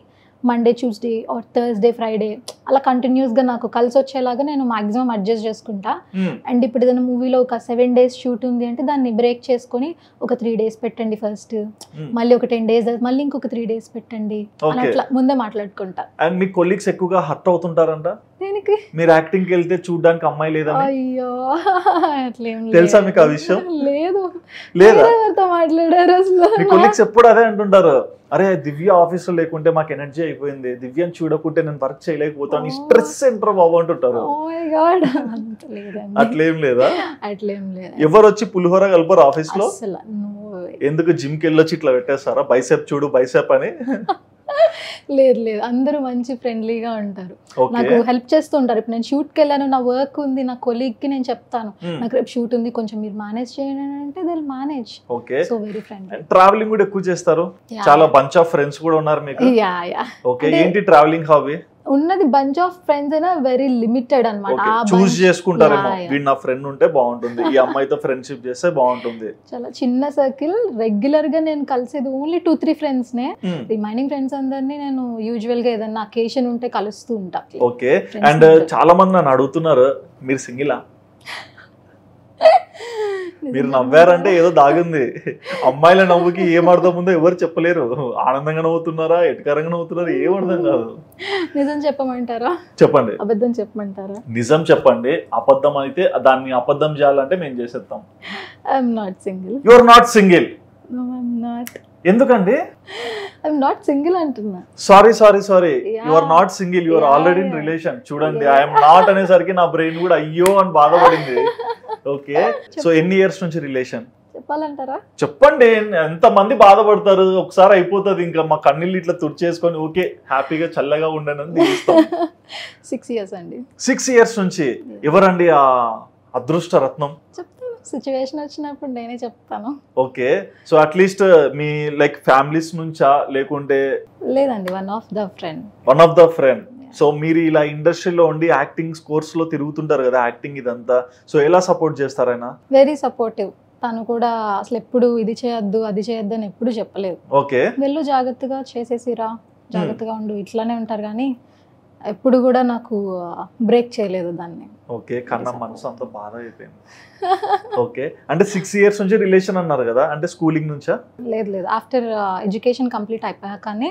Monday, Tuesday or Thursday, Friday అలా కంటిన్యూస్ గా నాకు కలిసి వచ్చేలాగా నేను మాక్సిమం అడ్జస్ట్ చేసుకుంటా. అండ్ ఇప్పుడు ఏదైనా మూవీలో ఒక 7 days షూట్ ఉంది అంటే దాన్ని బ్రేక్ చేసుకొని ఒక 3 days పెట్టండి ఫస్ట్, మళ్ళీ ఒక 10 days, మళ్ళీ ఇంకొక 3 days పెట్టండి అని అట్లా ముందే మాట్లాడుకుంటా. అండ్ మీ కొలీగ్స్ ఎక్కువగా హర్ట్ అవుతుంటారంట దేనికి? మీరు యాక్టింగ్ కి వెళ్తే చూడడానికి అమ్మాయి లేదని. అయ్యో, అట్లేం తెలుసా మీకు ఆ విషయం? లేదు. లేదా? మాట్లాడారు అసలు. మీ కొలీగ్స్ ఎప్పుడు అదే అంటుంటారు, అరే దివ్య ఆఫీస్ లో లేకుంటే మాకు ఎనర్జీ అయిపోయింది, దివ్యని చూడకుంటే నేను వర్క్ చేయలేకపోతాను, స్ట్రెస్ సెంటర్ బాబు అంటుంటారు. అట్లేం లేదా? అట్లేం లేదు. ఎవరు వచ్చి పులిహోర కలపరు ఆఫీస్ లో? ఎందుకు జిమ్ కి వెళ్ళొచ్చి ఇట్లా పెట్టేస్తారా, బైసెప్ చూడు బైసెప్ అని? లేదు లేదు, అందరూ మంచి ఫ్రెండ్లీగా ఉంటారు, నాకు హెల్ప్ చేస్తూ ఉంటారు. ఇప్పుడు నేను షూట్కి వెళ్ళాను, నా వర్క్ ఉంది, నా కొలీగ్ కి నేను చెప్తాను నాకు రేపు షూట్ ఉంది, కొంచెం మీరు మేనేజ్ చేయండి అంటే they will manage. Okay, so very friendly. Travelling కూడా ఎక్కువ చేస్తారు, చాలా బంచ్ ఆఫ్ ఫ్రెండ్స్ కూడా ఉన్నారు మీకు. Yeah yeah. ఓకే, ఏంటి ట్రావెలింగ్ హాబీ? ఉన్నది బంచ్ ఆఫ్ ఫ్రెండ్స్ అయినా వెరీ లిమిటెడ్ అన్నమాట. చూస్ చేసుకుంటారేమో, వీడు నా ఫ్రెండ్ ఉంటే బాగుంటుంది, ఈ అమ్మాయితో ఫ్రెండ్షిప్ చేస్తే బాగుంటుంది. చాలా చిన్న సర్కిల్, రెగ్యులర్ గా నేను కలిసేది ఓన్లీ 2-3 ఫ్రెండ్స్ నే. రిమైనింగ్ ఫ్రెండ్స్ అందరినీ నేను యూజువల్ గా ఏదైనా అకేషన్ ఉంటే కలుస్తూ ఉంటా. ఓకే, అండ్ చాలా మంది నన్ను అడుగుతున్నారు మీరు సింగిలా? మీరు నవ్వారంటే ఏదో దాగుంది, అమ్మాయిల నవ్వుకి ఏం అర్థం ఉందో ఎవరు చెప్పలేరు. ఆనందంగా నవ్వుతున్నారా, ఎటకారంగా నవ్వుతున్నారా, ఏం అర్థం కాదు. నిజం చెప్పమంటారా? చెప్పండి. అబద్ధం చెప్పమంటారా? నిజం చెప్పండి, అబద్ధం అయితే దాన్ని అబద్ధం చేయాలంటే మేము చేసేస్తాం. I'm not single. You are not single? No I'm not. ఎందుకండి? ఐఎమ్ నాట్ సింగిల్ అంటున్నా. Sorry you are not single, you are already in relation. చూడండి, ఐఎమ్ నాట్ అనేసరికి నా బ్రెయిన్ కూడా అయ్యో అని బాధపడింది. ఓకే సో ఎన్ని ఇయర్స్ నుంచి రిలేషన్ చెప్పాలంటారా? చెప్పండి, ఎంత మంది బాధపడతారు, ఒకసారి అయిపోతుంది ఇంకా మా కన్నీళ్ళు ఇట్లా తుడిచేసుకొని ఓకే హ్యాపీగా చల్లగా ఉండనని 6 years అండి. 6 years నుంచి. ఎవరండి ఆ అదృష్ట రత్నం? చెప్తాను, సిచ్యువేషన్ వచ్చినప్పుడు నేనే చెప్తాను. ఓకే సో అట్లీస్ట్ మీ లైక్ ఫ్యామిలీస్ నుంచా లేకుంటే? లేదండి, one of the friend. So మీరు ఇలా ఇండస్ట్రీలో ఉండి యాక్టింగ్ కోర్స్ లో తిరుగుతుంటారు కదా, యాక్టింగ్ ఇదంతా, సో ఎలా సపోర్ట్ చేస్తారైనా? Very supportive. తను కూడా అసలు ఎప్పుడు ఇది చేయొద్దు అది చేయొద్దు అని ఎప్పుడు చెప్పలేదు. ఓకే వెళ్ళు జాగ్రత్తగా చేసేసిరా, జాగ్రత్తగా ఉండు, ఇట్లానే ఉంటారు కానీ ఎప్పుడు కూడా నాకు బ్రేక్ చేయలేదు దాన్ని. ఓకే కన్నా మనసు అంత బాధ అయిపోయింది. ఓకే అంటే 6 years నుంచి రిలేషన్ అన్నారు కదా, అంటే స్కూలింగ్ నుంచా? లేదు, ఆఫ్టర్ ఎడ్యుకేషన్ కంప్లీట్ అయిపోయాకనే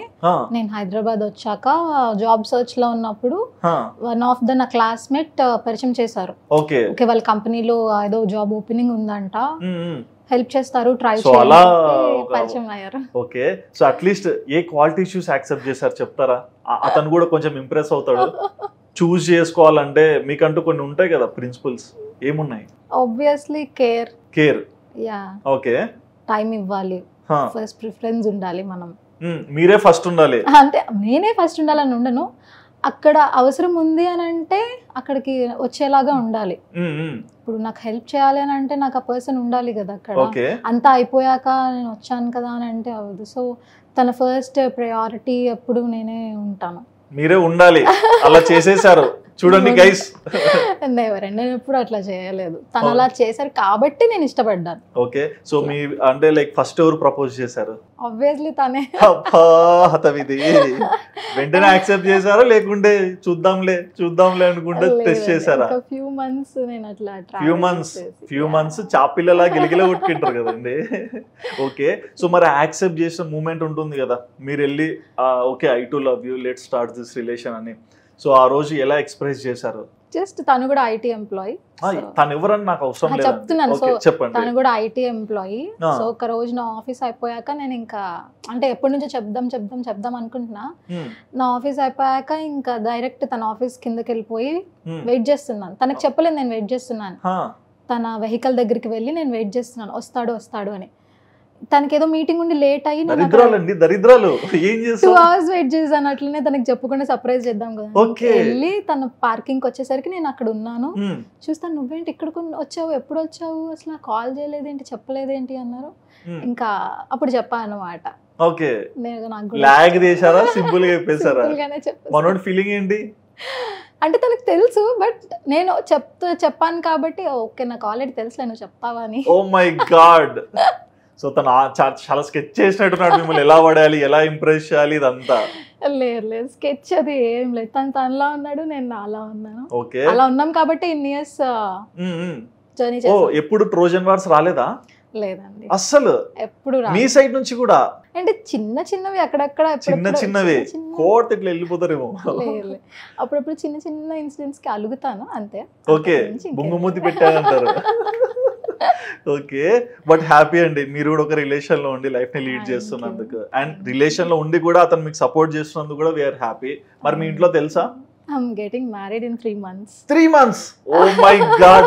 నేను హైదరాబాద్ వచ్చాక జాబ్ సర్చ్ లో ఉన్నప్పుడు వన్ ఆఫ్ ద నా క్లాస్మేట్ పరిచయం చేశారు. ఓకే వాళ్ళ కంపెనీలో ఏదో జాబ్ ఓపెనింగ్ ఉందంట, హెల్ప్ చేస్తారు, ట్రై పరిచయం అయ్యారు. ఓకే సో అట్లీస్ట్ ఏ క్వాలిటీ ఇష్యూస్ యాక్సెప్ట్ చేశారు చెప్తారా? అతను కూడా కొంచెం ఇంప్రెస్ అవుతాడు. చూస్ చేసుకోవాలంటే మీకంటూ కొన్ని ఉంటాయి కదా ప్రిన్సిపల్స్, ఏమున్నాయి? Obviously care, yeah, okay, time ఇవ్వాలి, ఫస్ట్ ప్రిఫరెన్స్ ఉండాలి. మనం మీరే ఫస్ట్ ఉండాలి అంటే నేనే ఫస్ట్ ఉండాలని ఉండను, అక్కడ అవసరం ఉంది అని అంటే అక్కడికి వచ్చేలాగా ఉండాలి. ఇప్పుడు నాకు హెల్ప్ చేయాలి అని అంటే నాకు ఆ పర్సన్ ఉండాలి కదా అక్కడ. అంతా అయిపోయాక నేను వచ్చాను కదా అని అంటే అవ్వదు. సో తన ఫస్ట్ ప్రయారిటీ ఎప్పుడు నేనే ఉంటాను. మీరే ఉండాలి, అలా చేసేసారు చూడండి గైస్. నేను ఎప్పుడు అట్లా చేయలేదు, తను అలా చేశారు కాబట్టి నేను ఇష్టపడ్డాను. ఓకే సో మీ అంటే లైక్ ఫస్ట్ ఎవరు ప్రపోజ్ చేశారు? ఆబ్వియస్లీ తనే. ఇది వెంటనే యాక్సెప్ట్ చేశారా లేకుంటే చూద్దాంలే అనుకుంటే టెస్ట్ చేశారా? ఫ్యూ మంత్స్ చాపిల్లలా గిలిగిల కొట్టుకుంటారు కదండి. ఓకే సో మరి యాక్సెప్ట్ చేసిన మూమెంట్ ఉంటుంది కదా, మీరు వెళ్ళి okay I to love you, let's start this relation అని, సో ఆ రోజు ఎలా ఎక్స్ప్రెస్ చేశారు? జస్ట్ తను కూడా ఐటీ ఎంప్లాయీ. తను ఎవరని నాకు అవసరం లేదు, చెప్తున్నాను. సో చెప్పండి. తను కూడా ఐటీ ఎంప్లాయీ. సో ఒక రోజు నా ఆఫీస్ అయిపోయాక నేను ఇంకా అంటే ఎప్పటి నుంచో చెప్దాం అనుకుంటున్నా. నా ఆఫీస్ అయిపోయాక ఇంకా డైరెక్ట్ తన ఆఫీస్ కిందకి వెళ్ళిపోయి వెయిట్ చేస్తున్నాను. తనకు చెప్పలేదు నేను వెయిట్ చేస్తున్నాను. తన వెహికల్ దగ్గరికి వెళ్ళి నేను వెయిట్ చేస్తున్నాను, వస్తాడు అని. తనకి ఏదో మీటింగ్ ఉండి లేట్ అయ్యి 2 hours వెయిట్ చేశాను. అట్లనే తనకి చెప్పకుండా సర్ప్రైజ్ చేద్దాం కదా వెళ్ళి తన పార్కింగ్ వచ్చేసరికి నేను అక్కడ ఉన్నాను. చూస్తాను, నువ్వేంటి ఇక్కడ వచ్చావు, ఎప్పుడు వచ్చావు, అసలు కాల్ చేయలేదేంటి, చెప్పలేదేంటి అన్నారు. ఇంకా అప్పుడు చెప్పాను అన్నమాట. అంటే తనకు తెలుసు, బట్ నేను చెప్పాను కాబట్టి ఓకే నాకు ఆల్రెడీ తెలుసు నువ్వు చెప్తావా అని. ఓ మై గాడ్. సో తను చాలా స్కెచ్ చేసినట్టున్నాడు, మిమ్మల్ని ఎలా పడాలి, ఎలా ఇంప్రెస్ చేయాలి ఇదంతా. లేదు స్కెచ్ అది ఏం లేదు, తనలా ఉన్నాడు, నేను నాలా ఉన్నాను. అలా ఉన్నాం కాబట్టి ఇన్ని ఇయర్స్ జర్నీ చేసాం. ఎప్పుడు ట్రోజన్ వార్స్ రాలేదా? లేదండి అస్సలు. ఎప్పుడు మీ సైడ్ నుంచి కూడా అంటే చిన్నవి అక్కడక్కడ చిన్నవి కోట్ ఇట్లా వెళ్ళిపోతారేమో. అప్పుడప్పుడు చిన్న ఇన్సిడెంట్స్ కి అలుగుతాను అంతే. ఓకే బొంగుమూతి పెట్టానంటారు. ఓకే బట్ హ్యాపీ అండి, మీరు కూడా ఒక రిలేషన్ లో ఉండి లైఫ్ ని లీడ్ చేస్తున్నందుకు, అండ్ రిలేషన్ లో ఉండి కూడా అతను మీకు సపోర్ట్ చేస్తున్నందుకు కూడా వీఆర్ హ్యాపీ. మరి మీ ఇంట్లో తెలుసా? I'm getting married in 3 months. 3 months? Oh my god.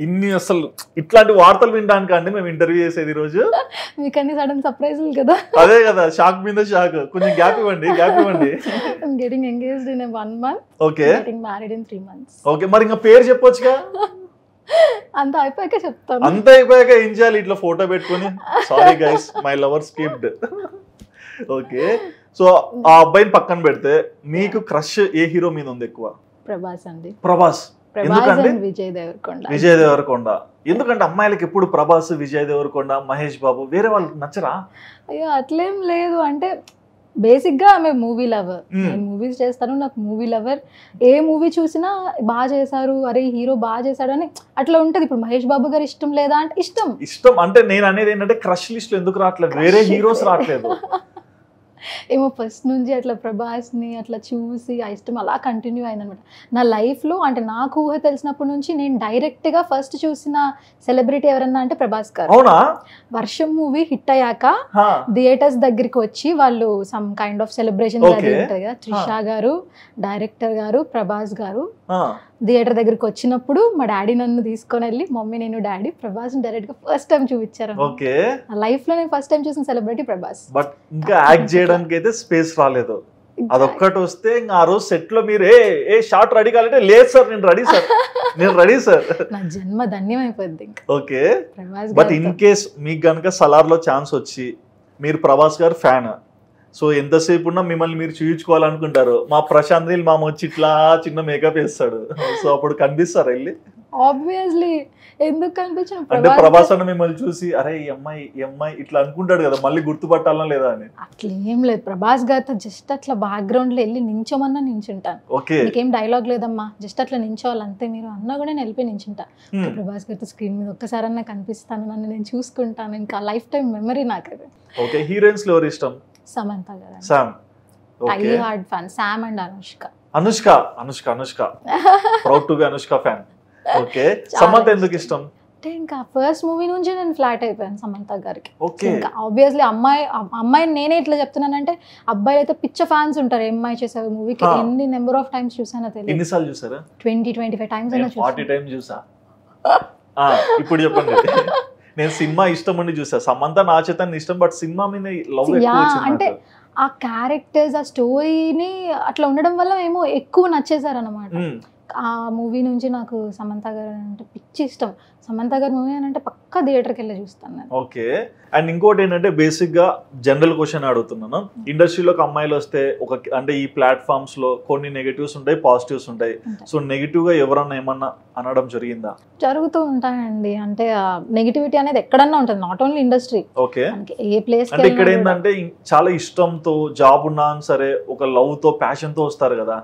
ఇన్ని అసలు ఇట్లాంటి వార్తలు వినడానికి అండి మేము ఇంటర్వ్యూ చేసేది రోజు. మీకు అన్ని సడన్ సర్ప్రైజులు కదా. అదే కదా, షాక్ మీద షాక్. కొంచెం గ్యాప్ ఇవ్వండి. I'm getting engaged in 1 month. Okay. Getting married in 3 months. Okay మరి ఇంకా పేరు చెప్పొచ్చుగా. అంత అయిపోయాక చెప్తాను. అంత అయిపోయాక ఏం చేయాలి? ఇట్లా ఫోటో పెట్టుకుని sorry guys my lover skipped. Okay so ఆ అబ్బాయిని పక్కన పెడితే మీకు క్రష్ ఏ హీరో మీద ఉంది ఎక్కువ? ప్రభాస్ అండి. ప్రభాస్. ఎందుకంటే విజయ్ దేవరకొండ. ఎందుకంటే అమ్మాయిలకి ఎప్పుడు ప్రభాస్, విజయ్ దేవరకొండ, మహేష్ బాబు, వేరే వాళ్ళు నచ్చరా? అయ్యో అట్లేం లేదు, అంటే బేసిక్ గా ఆమె మూవీ లవర్. నేను మూవీస్ చేస్తాను, నాకు మూవీ లవర్. ఏ మూవీ చూసినా బాగా చేశారు, అరే హీరో బాగా చేశాడు అని అట్లా ఉంటది. ఇప్పుడు మహేష్ బాబు గారు ఇష్టం లేదా అంటే ఇష్టం. అంటే నేను అనేది ఏంటంటే క్రష్ లిస్ట్ ఎందుకు రావట్లేదు, వేరే హీరోస్ రావట్లేదు. ఏమో ఫస్ట్ నుంచి అట్లా ప్రభాస్ని అట్లా చూసి ఆ ఇష్టం అలా కంటిన్యూ అయిందనమాట. నా లైఫ్లో అంటే నాకు ఊహ తెలిసినప్పటి నుంచి నేను డైరెక్ట్గా ఫస్ట్ చూసిన సెలబ్రిటీ ఎవరన్నా అంటే ప్రభాస్ గారు. అవునా? వర్షం మూవీ హిట్ అయ్యాక థియేటర్స్ దగ్గరికి వచ్చి వాళ్ళు సమ్ కైండ్ ఆఫ్ సెలబ్రేషన్ అది ఉంటుంది కదా, త్రిషా గారు, డైరెక్టర్ గారు, ప్రభాస్ గారు థియేటర్ దగ్గరికి వచ్చినప్పుడు మా డాడీ నన్ను తీసుకొని వెళ్ళి మమ్మీ నేను డాడీ ప్రభాస్ డైరెక్ట్ గా ఫస్ట్ టైం చూపించారు. లైఫ్ లో నేను ఫస్ట్ టైం చూసిన సెలబ్రిటీ ప్రభాస్. బట్ ఇంకా యాక్ట్ చేయడానికి అయితే స్పేస్ రాలేదు. అదొక్కటి వస్తే ఇంకా ఆ రోజు సెట్ లో మీరు ఏ షార్ట్ రెడీ కావాలంటే లేదు సార్ నేను రెడీ సార్ నా జన్మ ధన్యం అయిపోద్ది ఇంకా. ఓకే, బట్ ఇన్ కేస్ మీకు గనుక సలార్ లో ఛాన్స్ వచ్చి మీరు ప్రభాస్ గారు ఫ్యాన్, సో ఎంతసేపు ఉన్నా మిమ్మల్ని మీరు చూయించుకోవాలనుకుంటారు, మా ప్రశాంత్ నీల్ మామ వచ్చి ఇట్లా చిన్న మేకప్ వేస్తాడు, సో అప్పుడు కనిపిస్తారు వెళ్ళి? ఆబ్వియస్లీ ఎందుకు కనిపించాను అంటే ప్రభాస్ అన్న మిమ్మల్ని చూసి అరే ఈ అమ్మాయి ఇట్లా అనుకుంటాడు కదా, మళ్ళీ గుర్తుపట్టాలనా లేదా అని? అట్లా ఏం లేదు, ప్రభాస్ గారితో జస్ట్ అట్లా బ్యాక్గ్రౌండ్ లో వెళ్ళి నించోమన్నా నించుంటాను. నీకేం డైలాగ్ లేదమ్మా జస్ట్ అట్లా నించోవాలి అంతే మీరు అన్నా కూడా నేను వెళ్ళిపోయి నించుంటా. ప్రభాస్ గారితో స్క్రీన్ మీద ఒక్కసారన్నా కనిపిస్తాను, నన్ను నేను చూసుకుంటాను, ఇంకా లైఫ్ టైం మెమరీ నాకు అది. ఓకే, హీరోయిన్స్ లో ఎవరు ఇష్టం? Samantha garu. Sam. Okay, hard fan Sam and Anushka. Anushka proud to be Anushka fan. Okay, Samantha ఎందుకు ఇష్టం? అంటే ఇంకా ఫస్ట్ మూవీ నుంచి నేను ఫ్లాట్ అయిపోయాను సమంత గారికి. ఇంకా ఆబ్వియస్లీ అమ్మాయిని నేనే ఇట్లా చెప్తున్నానంటే అబ్బాయిలు అయితే పిచ్చ ఫ్యాన్స్ ఉంటారు. అమ్మాయి చేసే మూవీకి ఎన్ని నెంబర్ ఆఫ్ టైమ్స్ చూసానో తెలియదు. ఎన్నిసార్లు చూసారా? 20-25 టైమ్స్ అయినా చూసాను. 40 టైమ్స్ చూసా. ఇప్పుడు చెప్పండి. నేను సినిమా ఇష్టం ఉండి చూసా. సమంత నా చేతని ఇష్టం, బట్ సినిమా మీద లవ్ ఎక్కువ వచ్చింది. అంటే ఆ క్యారెక్టర్స్ ఆ స్టోరీని అట్లా ఉండడం వల్ల ఏమో ఎక్కువ నచ్చేసారు అనమాట. ఆ మూవీ నుంచి నాకు సమంత గారు అంటే పిచ్చి ఇష్టం. సమంత గారు మూవీ అని అంటే పక్కా థియేటర్కి వెళ్ళి చూస్తాను నేను. ఓకే, అండ్ ఇంకోటి ఏంటంటే బేసిక్ గా జనరల్ క్వశ్చన్ అడుగుతున్నాను. ఇండస్ట్రీలోకి అమ్మాయిలు వస్తే అంటే ఈ ప్లాట్ఫామ్స్ లో కొన్ని నెగటివ్స్ ఉంటాయి, పాజిటివ్స్ ఉంటాయి. సో నెగిటివ్ గా ఎవరన్నా ఏమన్నా అనడం జరిగిందా? జరుగుతూ ఉంటాయండి. అంటే నెగిటివిటీ అనేది ఎక్కడన్నా ఉంటుంది, not only industry. Okay, A place అంటే ఇక్కడ ఏంటంటే చాలా ఇష్టంతో జాబ్ ఉన్నా సరే ఒక లవ్ తో ప్యాషన్ తో వస్తారు కదా,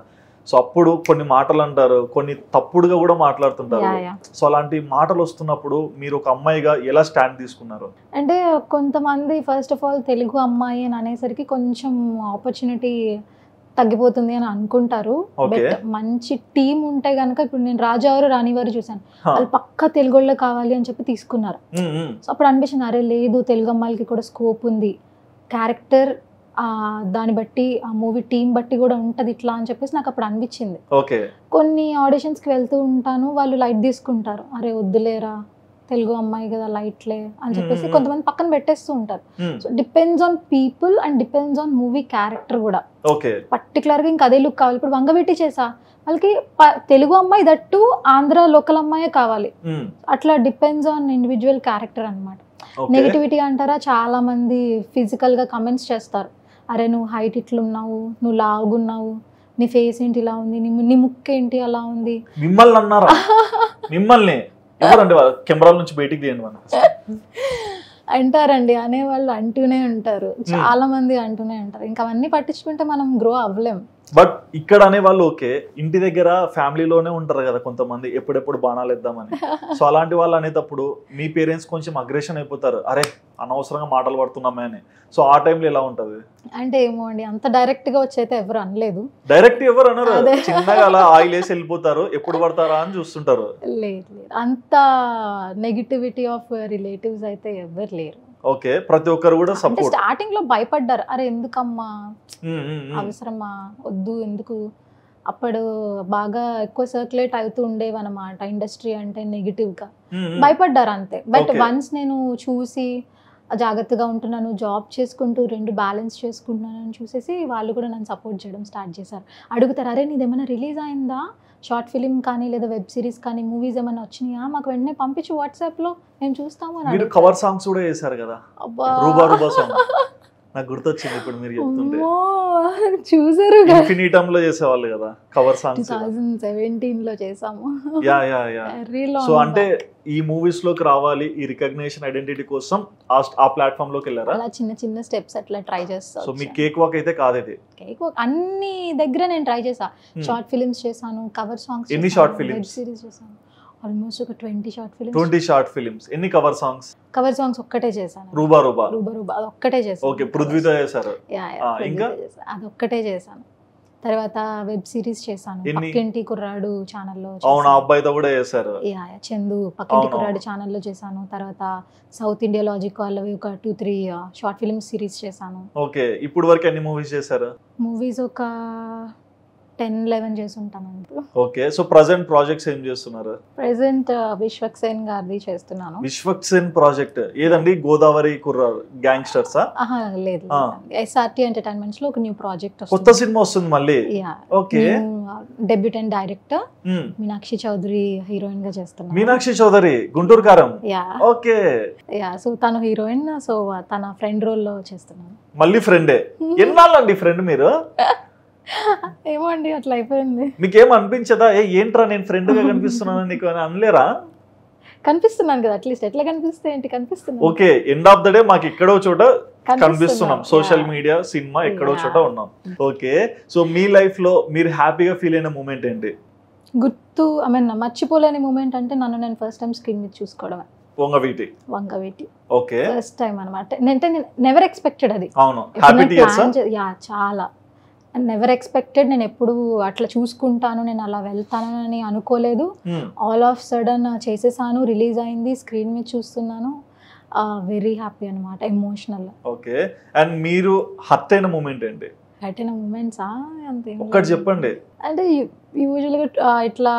సో అప్పుడు కొన్ని మాటలు అంటారు, కొన్ని తప్పుడుగా కూడా మాట్లాడుతుంటారు. సో అలాంటి మాటలు వస్తున్నప్పుడు మీరు ఒక అమ్మాయిగా ఎలా స్టాండ్ తీసుకున్నారు? అంటే కొంతమంది ఫస్ట్ ఆఫ్ ఆల్ తెలుగు అమ్మాయి అని అనేసరికి కొంచెం ఆపర్చునిటీ తగ్గిపోతుంది అని అనుకుంటారు. బట్ మంచి టీం ఉంటే గనక ఇప్పుడు నేను రాజా వారు రాణి వారు చూసాను, వాళ్ళు పక్కా తెలుగు వాళ్ళు కావాలి అని చెప్పి తీసుకున్నారు. సో అప్పుడు అనిపించింది అరే లేదు తెలుగు అమ్మాయిలకి కూడా స్కోప్ ఉంది, క్యారెక్టర్ దాన్ని బట్టి ఆ మూవీ టీం బట్టి కూడా ఉంటది ఇట్లా అని చెప్పేసి నాకు అప్పుడు అనిపించింది. కొన్ని ఆడిషన్స్కి వెళ్తూ ఉంటాను, వాళ్ళు లైట్ తీసుకుంటారు, అరే వద్దులేరా తెలుగు అమ్మాయి కదా లైట్లే అని చెప్పేసి కొంతమంది పక్కన పెట్టేస్తూ ఉంటారు. So depends on people and depends on movie character కూడా. పర్టికులర్ గా ఇంకా అదే లుక్ కావాలి. ఇప్పుడు వంగవెట్టి చేసా, వాళ్ళకి తెలుగు అమ్మాయి దట్టు ఆంధ్ర లోకల్ అమ్మాయే కావాలి. అట్లా డిపెండ్స్ ఆన్ ఇండివిజువల్ క్యారెక్టర్ అనమాట. నెగిటివిటీ అంటారా, చాలా మంది ఫిజికల్ గా కమెంట్స్ చేస్తారు, అరే నువ్వు హైట్ ఇట్లున్నావు, నువ్వు లావుగున్నావు, నీ ఫేస్ ఏంటి ఇలా ఉంది, నీ ముక్కు ఏంటి అలా ఉంది. మిమ్మల్ని అన్నారా? మిమ్మల్ని ఎవరండి కెమెరాల నుంచి బయటికి తీయండి అంటారండి, అనేవాళ్ళు అంటూనే ఉంటారు, చాలా మంది అంటూనే ఉంటారు. ఇంకా అవన్నీ పట్టించుకుంటే మనం గ్రో అవ్వలేం. బట్ ఇక్కడ అనే వాళ్ళు ఓకే, ఇంటి దగ్గర ఫ్యామిలీలోనే ఉంటారు కదా కొంతమంది, ఎప్పుడెప్పుడు బాణాలు ఇద్దామని. సో అలాంటి వాళ్ళు అనేటప్పుడు మీ పేరెంట్స్ కొంచెం అగ్రెషన్ అయిపోతారు, అరే అనవసరంగా మాటలు పడుతున్నామే అని. సో ఆ టైంలో ఎలా ఉంటది? అంటే ఏమో అండి, అంత డైరెక్ట్ గా వచ్చి అయితే ఎవరు అనలేదు. డైరెక్ట్ ఎవరు అన్నారు, చిన్నగా అలా ఆయిల్ వేసి వెళ్ళిపోతారు, ఎప్పుడు పడతారా అని చూస్తుంటారు. లేదు అంత నెగిటివిటీ ఆఫ్ రిలేటివ్స్ అయితే ఎవరు లేరు. ఓకే, ప్రతి ఒక్కరు కూడా సపోర్ట్. స్టార్టింగ్ లో భయపడ్డారు, అరే ఎందుకమ్మా అవసరమా వద్దు ఎందుకు. అప్పుడు బాగా ఎక్కువ సర్క్యులేట్ అవుతూ ఉండేవి అనమాట ఇండస్ట్రీ అంటే నెగిటివ్ గా, భయపడ్డారు అంతే. బట్ వన్స్ నేను చూసి జాగ్రత్తగా ఉంటున్నాను, జాబ్ చేసుకుంటూ రెండు బ్యాలెన్స్ చేసుకుంటున్నాను అని చూసేసి వాళ్ళు కూడా నన్ను సపోర్ట్ చేయడం స్టార్ట్ చేశారు. అడుగుతారు, అరే నీదేమైనా రిలీజ్ అయిందా, షార్ట్ ఫిలిం కానీ లేదా వెబ్ సిరీస్ కానీ మూవీస్ ఏమైనా వచ్చినాయా, మాకు వెంటనే పంపించు వాట్సాప్ లో మేము చూస్తాము అని. కవర్ సాంగ్స్ కూడా చేశారు కదా, రూబా రూబా సాంగ్ నాకు గుర్తొచ్చింది ఇప్పుడు మీరు చెప్తుంటే. చూసారు ఇన్ఫినిటమ్ లో చేసేవాళ్ళు కదా కవర్ సాంగ్స్, 2017 లో చేసాము. సో అంటే ఈ మూవీస్ లోకి రావాలి, ఈ రికగ్నిషన్ ఐడెంటిటీ కోసం ఆ ప్లాట్ఫామ్ లోకి వెళ్ళారా? అలా చిన్న చిన్న స్టెప్స్ అట్లా ట్రై చేస్తాను. సో మీ కేక్ వాక్ అయితే కాదు ఇది? కేక్ వాక్ అన్ని దగ్గర నేను ట్రై చేసా. షార్ట్ ఫిలిమ్స్ చేశాను, కవర్ సాంగ్స్, ఎన్ని షార్ట్ ఫిలిమ్స్, వెబ్ సిరీస్ చేశాను. ఆల్మోస్ట్ ఒక 20 షార్ట్ ఫిల్మ్స్. 20 short films. ఎన్ని కవర్ సాంగ్స్? కవర్ సాంగ్స్ ఒక్కటే చేశాను. రూబా రూబా అది ఒక్కటే చేశాను. ఓకే, పృథ్వీతో చేశారు. ఇంకా అది ఒక్కటే చేశాను. తర్వాత వెబ్ సిరీస్ చేశాను, పక్కింటి కుర్రాడు ఛానల్లో. అవును, అబ్బాయితో కూడా చేశారు. చందు పక్కింటి కుర్రాడు ఛానల్లో చేశాను. తర్వాత సౌత్ ఇండియా లాజిక్ వాళ్ళవి ఒక 2-3 షార్ట్ ఫిల్మ్ సిరీస్ చేశాను. ఓకే, ఇప్పుడు వరకు ఎన్ని మూవీస్ చేశారు? మూవీస్ ఒక 10-11 చేసి ఉంటాను. ఓకే, సో ప్రెజెంట్ ప్రాజెక్ట్స్ ఏం చేస్తున్నారు? ప్రెసెంట్ విశ్వక్సేన్ గారిది చేస్తున్నాను. విశ్వక్సేన్ ప్రాజెక్ట్ ఏదండి? గోదావరి కుర్రాడు గ్యాంగ్స్టర్సా? లేదు, ఎస్ఆర్టీ ఎంటర్టైన్మెంట్స్ లో ఒక న్యూ ప్రాజెక్ట్ కొత్త సినిమా వస్తుంది మళ్ళీ. Okay, debutant director Meenakshi Chaudhary heroine గా చేస్తున్నాను. మీనాక్షి చౌదరి గుంటూరు కారం. ఓకే, సో తను హీరోయిన్, సో తన ఫ్రెండ్ రోల్ లో చేస్తున్నాను. మళ్ళీ ఫ్రెండే. ఎన్నాళ్ళండి ఫ్రెండ్ మీరు? ఏమో అండి, అట్లా అయిపోయింది. మీకేం అనిపించదా ఏంట్రా నేను ఫ్రెండ్ గా కనిపిస్తున్నాను నీకు అని అనలేరా? కనిపిస్తున్నాను కదా, అట్లీస్ట్ ఎట్లా కనిపిస్తే ఏంటి, కనిపిస్తున్నాను. Okay, end of the day మాకు ఎక్కడో చోట కనిపిస్తున్నాం, సోషల్ మీడియా సినిమా ఎక్కడో చోట ఉన్నాం. ఓకే, సో మీ లైఫ్ లో మీరు హ్యాపీగా ఫీల్ అయిన మూమెంట్ ఏంటి? మర్చిపోలేని మూమెంట్ అంటే నన్ను నేను ఫస్ట్ టైం స్క్రీన్ మీద చూసుకోవడమే. వంగవీటి ఓకే, ఫస్ట్ టైం అనమాట. నేను నెవర్ ఎక్స్పెక్టెడ్ అది. అవును, హ్యాపీ టియర్స్. చాలా నెవర్ ఎక్స్పెక్టెడ్. నేను ఎప్పుడు అట్లా చూసుకుంటాను, నేను అలా వెళ్తాను అని అనుకోలేదు. ఆల్ ఆఫ్ సడన్ చేసేసాను, రిలీజ్ అయింది, స్క్రీన్ మీద చూస్తున్నాను. వెరీ హ్యాపీ అనమాట, ఎమోషనల్. ఓకే, అండ్ మీరు హర్ట్ అయిన మూమెంట్ ఏంటి? హర్ట్ అయిన మూమెంట్సా? అంతే, ఒక్కటి చెప్పండి. అంటే యూజువల్గా ఇట్లా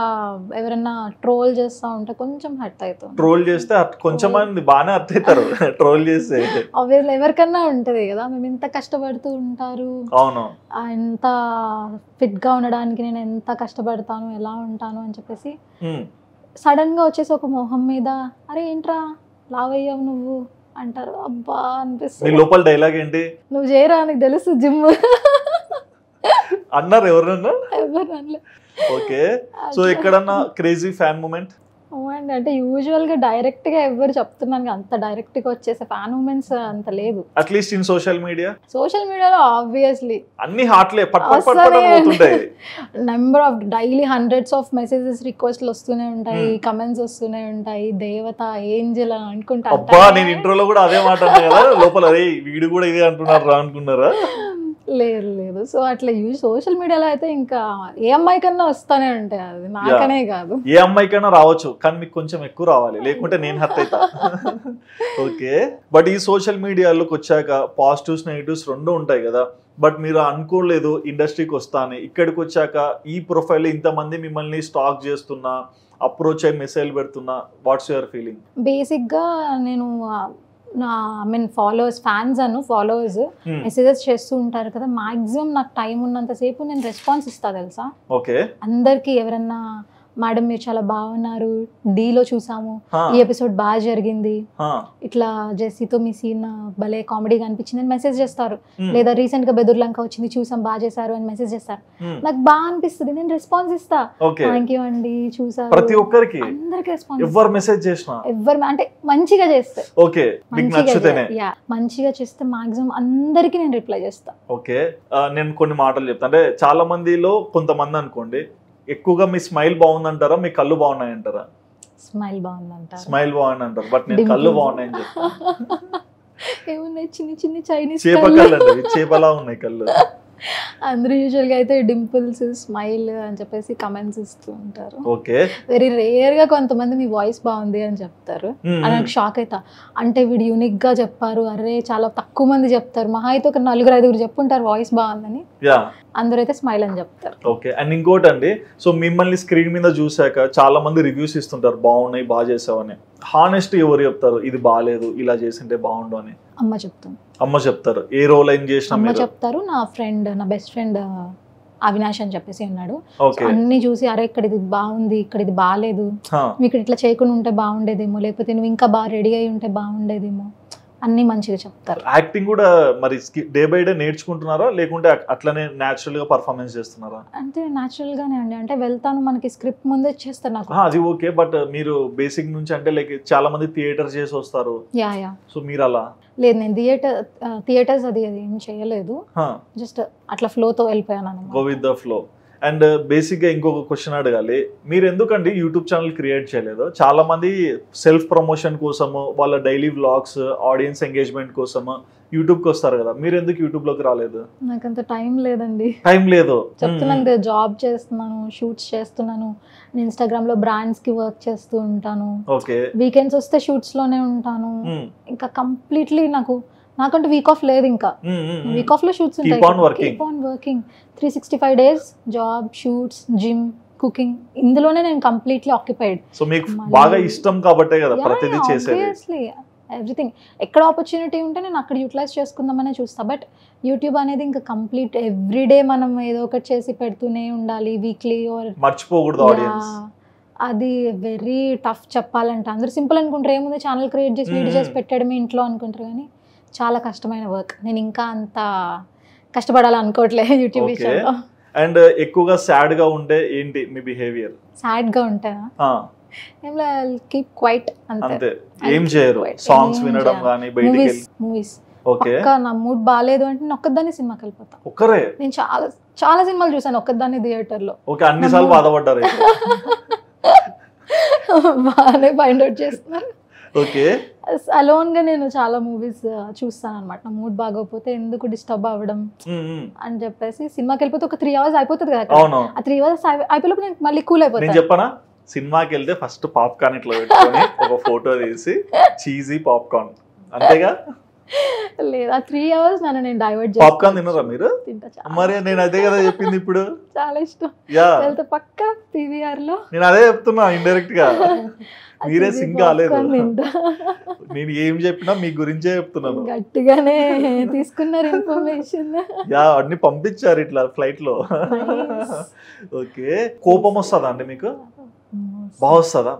ఎవరైనా ట్రోల్ చేస్తా ఉంటే కొంచెం హర్ట్ అవుతుంది. ట్రోల్ చేస్తే కొంచెం మంది బాగానే హర్ట్ అవుతారు ట్రోల్ చేస్తే. ఆబ్వియస్లీ ఎవరికన్నా ఉంటది కదా, మేము ఇంత కష్టపడుతూ ఉంటారు. అవును, ఎంత ఫిట్ గా ఉండడానికి నేను ఎంత కష్టపడతాను, ఎలా ఉంటాను అని చెప్పేసి సడన్ గా వచ్చేసి ఒక మొహం మీద అరే ఏంట్రా లావయ్యావు నువ్వు అంటారు. అబ్బా అనిపిస్తుంది. లోపల డైలాగ్ ఏంటి? నువ్వు చేయరా, నీకు తెలుసు జిమ్ అన్నారు ఎవరన్నా? ఎవరు అనలే. ఓకే, సో ఎక్కడన్నా క్రేజీ ఫ్యాన్ మూమెంట్? అంటే యూజువల్ గా డైరెక్ట్ గా ఎవరు చెప్తున్నాను, అంత డైరెక్ట్ గా వచ్చేసే ఫ్యాన్ మూమెంట్స్ అంత లేదు. అట్లీస్ట్ ఇన్ సోషల్ మీడియాలో ఆబ్వియస్లీ అన్ని హాట్లే పట్టుకుంటాయి. Number of daily hundreds of messages రిక్వెస్ట్లు వస్తూనే ఉంటాయి, కమెంట్స్ వస్తూనే ఉంటాయి. దేవత, ఏంజల్ అని అనుకుంటా. అబ్బా, నేను ఇంట్రోలో కూడా అదే మాట అన్నా కదా, లోపల అరే వీడు కూడా ఇదే అంటున్నారు అనుకున్నారా? లేదు. సో అట్లా సోషల్ మీడియాలో అయితే ఇంకా ఏ అమ్మాయి కన్నా వస్తానే ఉంటాయి, అది నాకనే కాదు, ఏ అమ్మాయికైనా రావచ్చు, కానీ మీకు కొంచెం ఎక్కువ రావాలి, లేకుంటే నేను హర్ట్ అవుతా. ఓకే, బట్ ఈ సోషల్ మీడియాలోకి వచ్చాక పాజిటివ్స్ నెగిటివ్స్ రెండు ఉంటాయి కదా, బట్ మీరు అనుకోలేదు ఇండస్ట్రీకి వస్తాను, ఇక్కడికి వచ్చాక ఈ ప్రొఫైల్ ఇంతమంది మిమ్మల్ని స్టాక్ చేస్తున్నా, అప్రోచ్ అయ్యి మెసేజ్ పెడుతున్నా, వాట్స్ యువర్ ఫీలింగ్? బేసిక్గా నేను ఫాలోవర్స్ మెసేజెస్ చేస్తూ ఉంటారు కదా, మాక్సిమం నాకు టైం ఉన్నంతసేపు నేను రెస్పాన్స్ ఇస్తా తెలుసా. ఓకే, అందరికి ఎవరన్నా మేడం మీరు చాలా బాగున్నారు, డీలో చూసాము, ఈ ఎపిసోడ్ బాగా జరిగింది, ఇట్లా జెస్సీతో మీ సీన్ భలే కామెడీగా అనిపించింది అని మెసేజ్ చేస్తారు. లేదా రీసెంట్ గా బెదుర్లంక వచ్చింది చూసాం బాగా చేశారు అని మెసేజ్ చేస్తారు. నాకు బాగా అనిపిస్తుంది, నేను రెస్పాన్స్ ఇస్తా. థ్యాంక్ యూ అండి, చూసారు, ప్రతి ఒక్కరికి అందరికి రెస్పాన్స్. ఎవరు మెసేజ్ చేసినా ఎవరు అంటే మంచిగా చేస్తే, మంచిగా చేస్తే మాక్సిమం అందరికి నేను రిప్లై చేస్తా. ఓకే, నేను కొన్ని మాటలు చెప్తా. అంటే చాలా మందిలో కొంతమంది అనుకోండి ఎక్కువగా మీ స్మైల్ బాగుందంటారా, మీ కళ్ళు బాగున్నాయంటారా? స్మైల్ బాగుందంటారు. స్మైల్ బాగుందంటారు, బట్ నేను కళ్ళు బాగున్నాయని చెప్తాను. ఏమున్నాయి చిన్ని చిన్ని చైనీస్ చేప కళ్ళు అండి, చేపలా ఉన్నాయి కళ్ళు. అందరూ యూజువల్గా అయితే డింపుల్స్, స్మైల్ అని చెప్పేసి కమెంట్స్ ఇస్తూ ఉంటారు. ఓకే, వెరీ రేర్ గా కొంతమంది మీ వాయిస్ బాగుంది అని చెప్తారు. అని నాకు షాక్ అవుతా. అంటే వీడు యూనిక్ గా చెప్పారు, అరే చాలా తక్కువ మంది చెప్తారు, మహా అయితే ఒక 4-5 చెప్పుంటారు వాయిస్ బాగుందని, అందరూ అయితే స్మైల్ అని చెప్తారు. ఓకే, అండ్ ఇంకోటి అండి, సో మిమ్మల్ని స్క్రీన్ మీద చూసాక చాలా మంది రివ్యూస్ ఇస్తుంటారు, బాగున్నాయి, బాగా చేసావని. హానెస్ట్ ఎవరు చెప్తారు ఇది బాగాలేదు, ఇలా చేసింటే బాగుండు అని? అమ్మ చెప్తాను. అమ్మ చెప్తారు. ఏ రోల్ ఏం చేసినా అమ్మ చెప్తారు. నా బెస్ట్ ఫ్రెండ్ అవినాష్ అని చెప్పేసి ఉన్నాడు. అన్ని చూసి అరే ఇక్కడ ఇది బాగుంది, ఇక్కడ ఇది బాగాలేదు, మీకు ఇట్లా చేయకుండా ఉంటే బాగుండేదేమో, లేకపోతే నువ్వు ఇంకా బాగా రెడీ అయి ఉంటే బాగుండేదేమో, అన్ని మంచిగా చెప్తారు. యాక్టింగ్ కూడా మరి డే బై డే నేర్చుకుంటున్నారా, లేకుంటే అట్లనే న్యాచురల్ గా పర్ఫార్మెన్స్ చేస్తున్నారా? అంటే న్యాచురల్ గానే అండి, అంటే వెళ్తాను, మనకి స్క్రిప్ట్ ముందే చేస్తారు నాకు. అది ఓకే, బట్ మీరు బేసిక్ నుంచి అంటే లైక్ చాలా మంది థియేటర్ చేసి వస్తారు. సో మీరు అలా లేదు, నేను థియేటర్స్ అది ఏం చేయలేదు, జస్ట్ అట్లా ఫ్లో తో వెళ్ళిపోయాను. Go with the flow. And బేసిక్గా ఇంకొక క్వశ్చన్ అడగాలి, మీరు ఎందుకండి యూట్యూబ్ ఛానల్ క్రియేట్ చేయలేదు? చాలా మంది సెల్ఫ్ ప్రమోషన్ కోసము, వాళ్ళ డైలీ వ్లాగ్స్, ఆడియన్స్ ఎంగేజ్మెంట్ కోసము యూట్యూబ్కి వస్తారు కదా, మీరు ఎందుకు యూట్యూబ్లోకి రాలేదు? నాకు అంత టైం లేదండి. టైం లేదు, చెప్తున్నాను కదా, జాబ్ చేస్తున్నాను, షూట్స్ చేస్తున్నాను, నేను ఇన్స్టాగ్రామ్ లో బ్రాండ్స్ కి వర్క్ చేస్తూ ఉంటాను, ఓకే, వీకెండ్స్ వస్తే షూట్స్ లోనే ఉంటాను. ఇంకా కంప్లీట్లీ నాకంటే వీక్ ఆఫ్ లేదు. ఇంకా వీక్ ఆఫ్ లో షూట్స్ ఉంటాయి. Keep on working 365 days, job, shoots, gym, cooking, ఇందులోనే నేను కంప్లీట్లీ ఆక్యుపైడ్. సో మీకు బాగా ఇష్టం కాబట్టే కదా ప్రతిదీ చేసేది. ఆబ్వియస్లీ ఎవ్రీథింగ్, ఎక్కడ ఆపర్చునిటీ ఉంటే నేను అక్కడ యూటిలైజ్ చేసుకుందామనే చూస్తా. బట్ యూట్యూబ్ అనేది ఇంకా కంప్లీట్ ఎవ్రీడే మనం ఏదో ఒకటి చేసి పెడుతూనే ఉండాలి, వీక్లీ ఆర్ మర్చిపోకూడదు ఆడియన్స్. అది వెరీ టఫ్ చెప్పాలంటే. అందరూ సింపుల్ అనుకుంటారు, ఏముంది ఛానల్ క్రియేట్ చేసి వీడియో చేసి పెట్టడమే ఇంట్లో అనుకుంటారు, కానీ చాలా కష్టమైన వర్క్. నేను ఇంకా అంత కష్టపడాలనుకోవట్లేదు యూట్యూబ్ విషయంలో. అండ్ ఎక్కువగా సాడ్ గా ఉంటే ఏంటి మీ బిహేవియర్? సాడ్ గా ఉంటానా? ఏం లేదు, కీప్ క్వైట్ అంతే. ఏం చేయరు? సాంగ్స్ వినడం గానీ, బయటికి వెళ్ళి మూవీస్. ఓకే, నా మూడ్ బాగాలేదు అంటే నేను ఒక్కదాన్ని సినిమాకి వెళ్ళిపోతా. ఒక్కరే? నేను చాలా సినిమాలు చూసాను ఒక్కదాన్ని థియేటర్ లో. ఓకే, అన్ని సార్లు బాధపడ్డారు? బాగానే ఫైండ్ అవుట్ చేస్తున్నారు. ఓకే, అలోన్ గా నేను చాలా మూవీస్ చూస్తాను అనమాట. నా మూడ్ బాగోకపోతే ఎందుకు డిస్టర్బ్ అవ్వడం అని చెప్పేసి సినిమాకి వెళ్ళిపోతే ఒక 3 hours అయిపోతుంది కదా. ఆ 3 hours అయిపోయి నేను మళ్ళీ కూల్ అయిపోతాను. నేను చెప్పనా, సినిమాకి వెళ్తే ఫస్ట్ పాప్కార్న్ ఇట్లా పెట్టుకొని ఒక ఫోటో తీసి చీజీ పాప్కార్న్, అంతేగా? లేదా 3 hours నన్ను నేను డైవర్ట్ చేస్తాను. పాప్కార్న్ తినరా మీరు? మరి నేను అదే కదా చెప్పింది ఇప్పుడు. చాలా ఇష్టం. వెళ్తే పక్కా పీవీఆర్ లో. నేను అదే చెప్తున్నా ఇండైరెక్ట్ గా, మీరే సింగ్ కాలేదు. నేను ఏం చెప్పినా మీ గురించే చెప్తున్నాను. గట్టిగానే తీసుకున్నారు ఇన్ఫర్మేషన్. యా, అన్ని పంపించారు ఇట్లా ఫ్లైట్ లో. ఓకే, కోపం వస్తుందా అండి మీకు? బాగా వస్తుందా?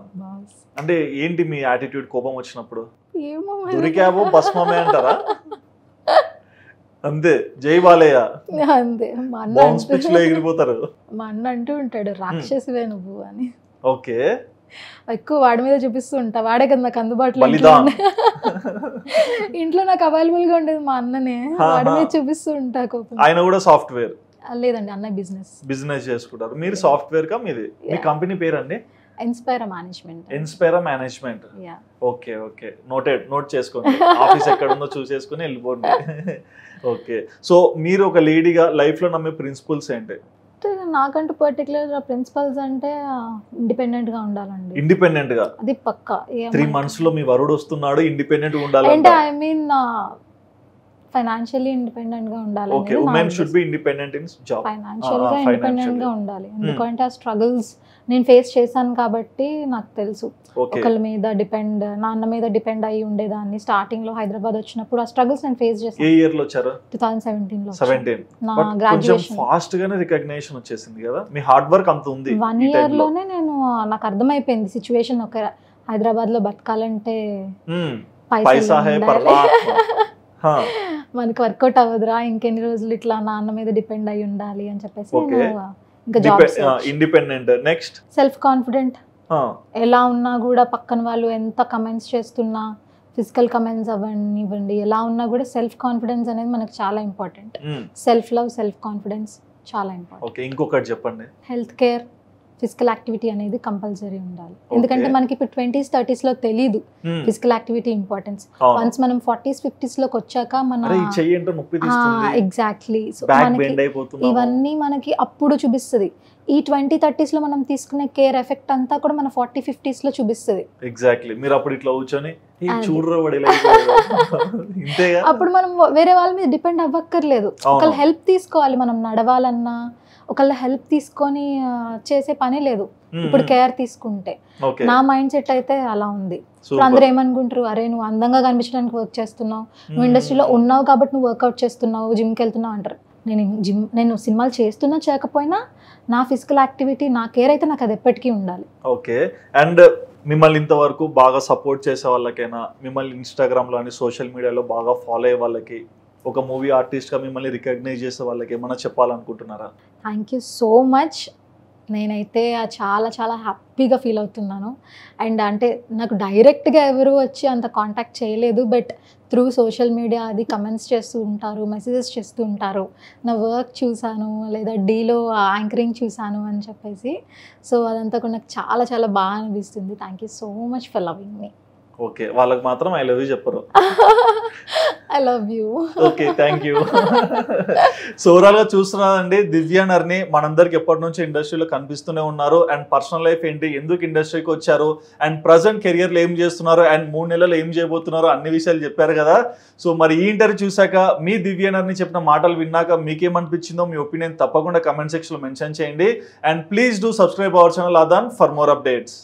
అంటే ఏంటి మీ యాటిట్యూడ్ కోపం వచ్చినప్పుడు? దొరికాబో భస్మమే అంటారా? అంతే, జై బాలయ్య అంతే. బౌన్స్ పిచ్ లో ఎగిరిపోతారు. మా అన్న అంటూ ఉంటాడు, రాక్షసివే నువ్వు అని. ఓకే, ఎక్కువ వాడి మీద చూపిస్తూ ఉంటా. వాడే కదా నాకు అందుబాటులో, ఇంట్లో నాకు అవైలబుల్ గా ఉండేది మా అన్ననే. వాడి మీద చూపిస్తూ ఉంటా కోపం. ఆయన కూడా సాఫ్ట్వేర్? లేదండి, అన్న బిజినెస్ చేసుకుంటారు. మీరు సాఫ్ట్వేర్ కా మీది? మీ కంపెనీ పేరు అండి? ఇన్స్పైరా management. ఇన్స్పైరా management. Okay okay, note చేసుకోండి. ఆఫీస్ ఎక్కడ ఉందో చూసేసుకుని వెళ్ళిపోండి. ఓకే, సో మీరు ఒక లేడీగా లైఫ్ లో నమ్మే ప్రిన్సిపల్స్ ఏంటి? నాకంటూ పర్టికులర్ ప్రిన్సిపల్స్ అంటే ఇండిపెండెంట్ గా ఉండాలండి. ఇండిపెండెంట్ గా? అది పక్కా. 3 months లో మీ వరుడు వస్తున్నాడు, ఇండిపెండెంట్ గా ఉండాలి అంటే ఐ మీన్ ఫైనాన్షియల్లీ ఇండిపెండెంట్ గా ఉండాలి. Okay, women should be independent in job. Financial గా ఇండిపెండెంట్ గా ఉండాలి. ఎందుకంటే ఆ స్ట్రగుల్స్ నేను ఫేస్ చేశాను కాబట్టి నాకు తెలుసు. ఒకళ్ళ మీద డిపెండ్, నాన్న మీద డిపెండ్ అయ్యి ఉండేదాన్ని. స్టార్టింగ్ లో హైదరాబాద్ వచ్చినప్పుడు ఆ స్ట్రగుల్స్ నేను ఫేస్ చేశాను. ఏ ఇయర్ లో వచ్చారు? 2017 లో. 17. నా గ్రాడ్యుయేషన్ ఫాస్ట్ గానే రికగ్నిషన్ వచ్చేసింది కదా, మీ హార్డ్ వర్క్ అంత ఉంది. 1 year లోనే నాకు అర్థమైపోయింది సిచ్యువేషన్. ఒక హైదరాబాద్ లో బతకాలంటే పైసా మనకి వర్కౌట్ అవ్వదురా, ఇంకెన్ని రోజులు ఇట్లా నాన్న మీద డిపెండ్ అయి ఉండాలి అని చెప్పేసి ఇంకా job. Independent. Next self confident. ఎలా ఉన్నా కూడా పక్కన వాళ్ళు ఎంత కమెంట్స్ చేస్తున్నా, ఫిజికల్ కమెంట్స్ అవ్వండి, ఎలా ఉన్నా కూడా సెల్ఫ్ కాన్ఫిడెన్స్ అనేది మనకు చాలా important. Self love, self confidence చాలా ఇంపార్టెంట్. ఓకే, ఇంకొకటి చెప్పండి. హెల్త్ కేర్, ఫిజికల్ యాక్టివిటీ అనేది కంపల్సరీ ఉండాలి. ఎందుకంటే మనకి ఇప్పుడు 20s 30s లో తెలీదు ఫిజికల్ యాక్టివిటీ ఇంపార్టెన్స్. వన్స్ మనం 40s 50s లోకి వచ్చాక మన ఎగ్జాక్ట్లీ, సో ఇవన్నీ మనకి అప్పుడు చూపిస్తుంది. ఈ 20-30s లో మనం తీసుకునే కేర్ ఎఫెక్ట్ అంతా కూడా మన 40-50s లో చూపిస్తుంది. ఎగ్జాక్ట్లీ, మీరు అప్పుడు ఇట్లా కూర్చొని అప్పుడు మనం వేరే వాళ్ళ మీద డిపెండ్ అవ్వక్కర్లేదు. ఒకళ్ళ హెల్ప్ తీసుకోవాలి. మనం నడవాలన్నా ఒకళ్ళ హెల్ప్ తీసుకొని చేసే పని లేదు ఇప్పుడు కేర్ తీసుకుంటే. నా మైండ్ సెట్ అయితే అలా ఉంది. ఇప్పుడు అందరూ ఏమనుకుంటారు, అరే నువ్వు అందంగా కనిపించడానికి వర్క్ చేస్తున్నావు, నువ్వు ఇండస్ట్రీలో ఉన్నావు కాబట్టి నువ్వు వర్కౌట్ చేస్తున్నావు, జిమ్కి వెళ్తున్నావు అంటారు. నేను సినిమాలు చేస్తున్నా చేయకపోయినా నా ఫిజికల్ యాక్టివిటీ, నా కేర్ అయితే నాకు అది ఎప్పటికీ ఉండాలి. ఓకే, అండ్ మిమ్మల్ని ఇంతవరకు బాగా సపోర్ట్ చేసే వాళ్ళకైనా, మిమ్మల్ని ఇన్స్టాగ్రామ్లో అని సోషల్ మీడియాలో బాగా ఫాలో అయ్యే వాళ్ళకి, ఒక మూవీ ఆర్టిస్ట్గా మిమ్మల్ని రికగ్నైజ్ చేసే వాళ్ళకి ఏమైనా చెప్పాలనుకుంటున్నారా? Thank you so much. నేనైతే చాలా చాలా హ్యాపీగా ఫీల్ అవుతున్నాను. అండ్ అంటే నాకు డైరెక్ట్గా ఎవరు వచ్చి అంత కాంటాక్ట్ చేయలేదు, బట్ త్రూ సోషల్ మీడియా అది కమెంట్స్ చేస్తూ ఉంటారు, మెసేజెస్ చేస్తూ ఉంటారు, నా వర్క్ చూశాను లేదా డీలో యాంకరింగ్ చూశాను అని చెప్పేసి. సో అదంతా కూడా నాకు చాలా చాలా బాగా అనిపిస్తుంది. Thank you so much for loving me. Okay, వాళ్ళకి మాత్రం ఐ లవ్ యూ చెప్పరు. I love you. Okay, thank you. So ఓవరాల్గా చూస్తున్నానండి, దివ్య నర్ని మనందరికి ఎప్పటి నుంచి ఇండస్ట్రీలో కనిపిస్తూనే ఉన్నారు. అండ్ పర్సనల్ లైఫ్ ఏంటి, ఎందుకు ఇండస్ట్రీకి వచ్చారు, అండ్ ప్రజెంట్ కెరియర్లో ఏం చేస్తున్నారు, అండ్ 3 నెలలు ఏం చేయబోతున్నారు, అన్ని విషయాలు చెప్పారు కదా. సో మరి ఈ ఇంటర్వ్యూ చూసాక మీ దివ్య నర్ని చెప్పిన మాటలు విన్నాక మీకేమనిపించిందో మీ ఒపీనియన్ తప్పకుండా కమెంట్ సెక్షన్లో మెన్షన్ చేయండి. And please do subscribe our channel Aadhan for more updates.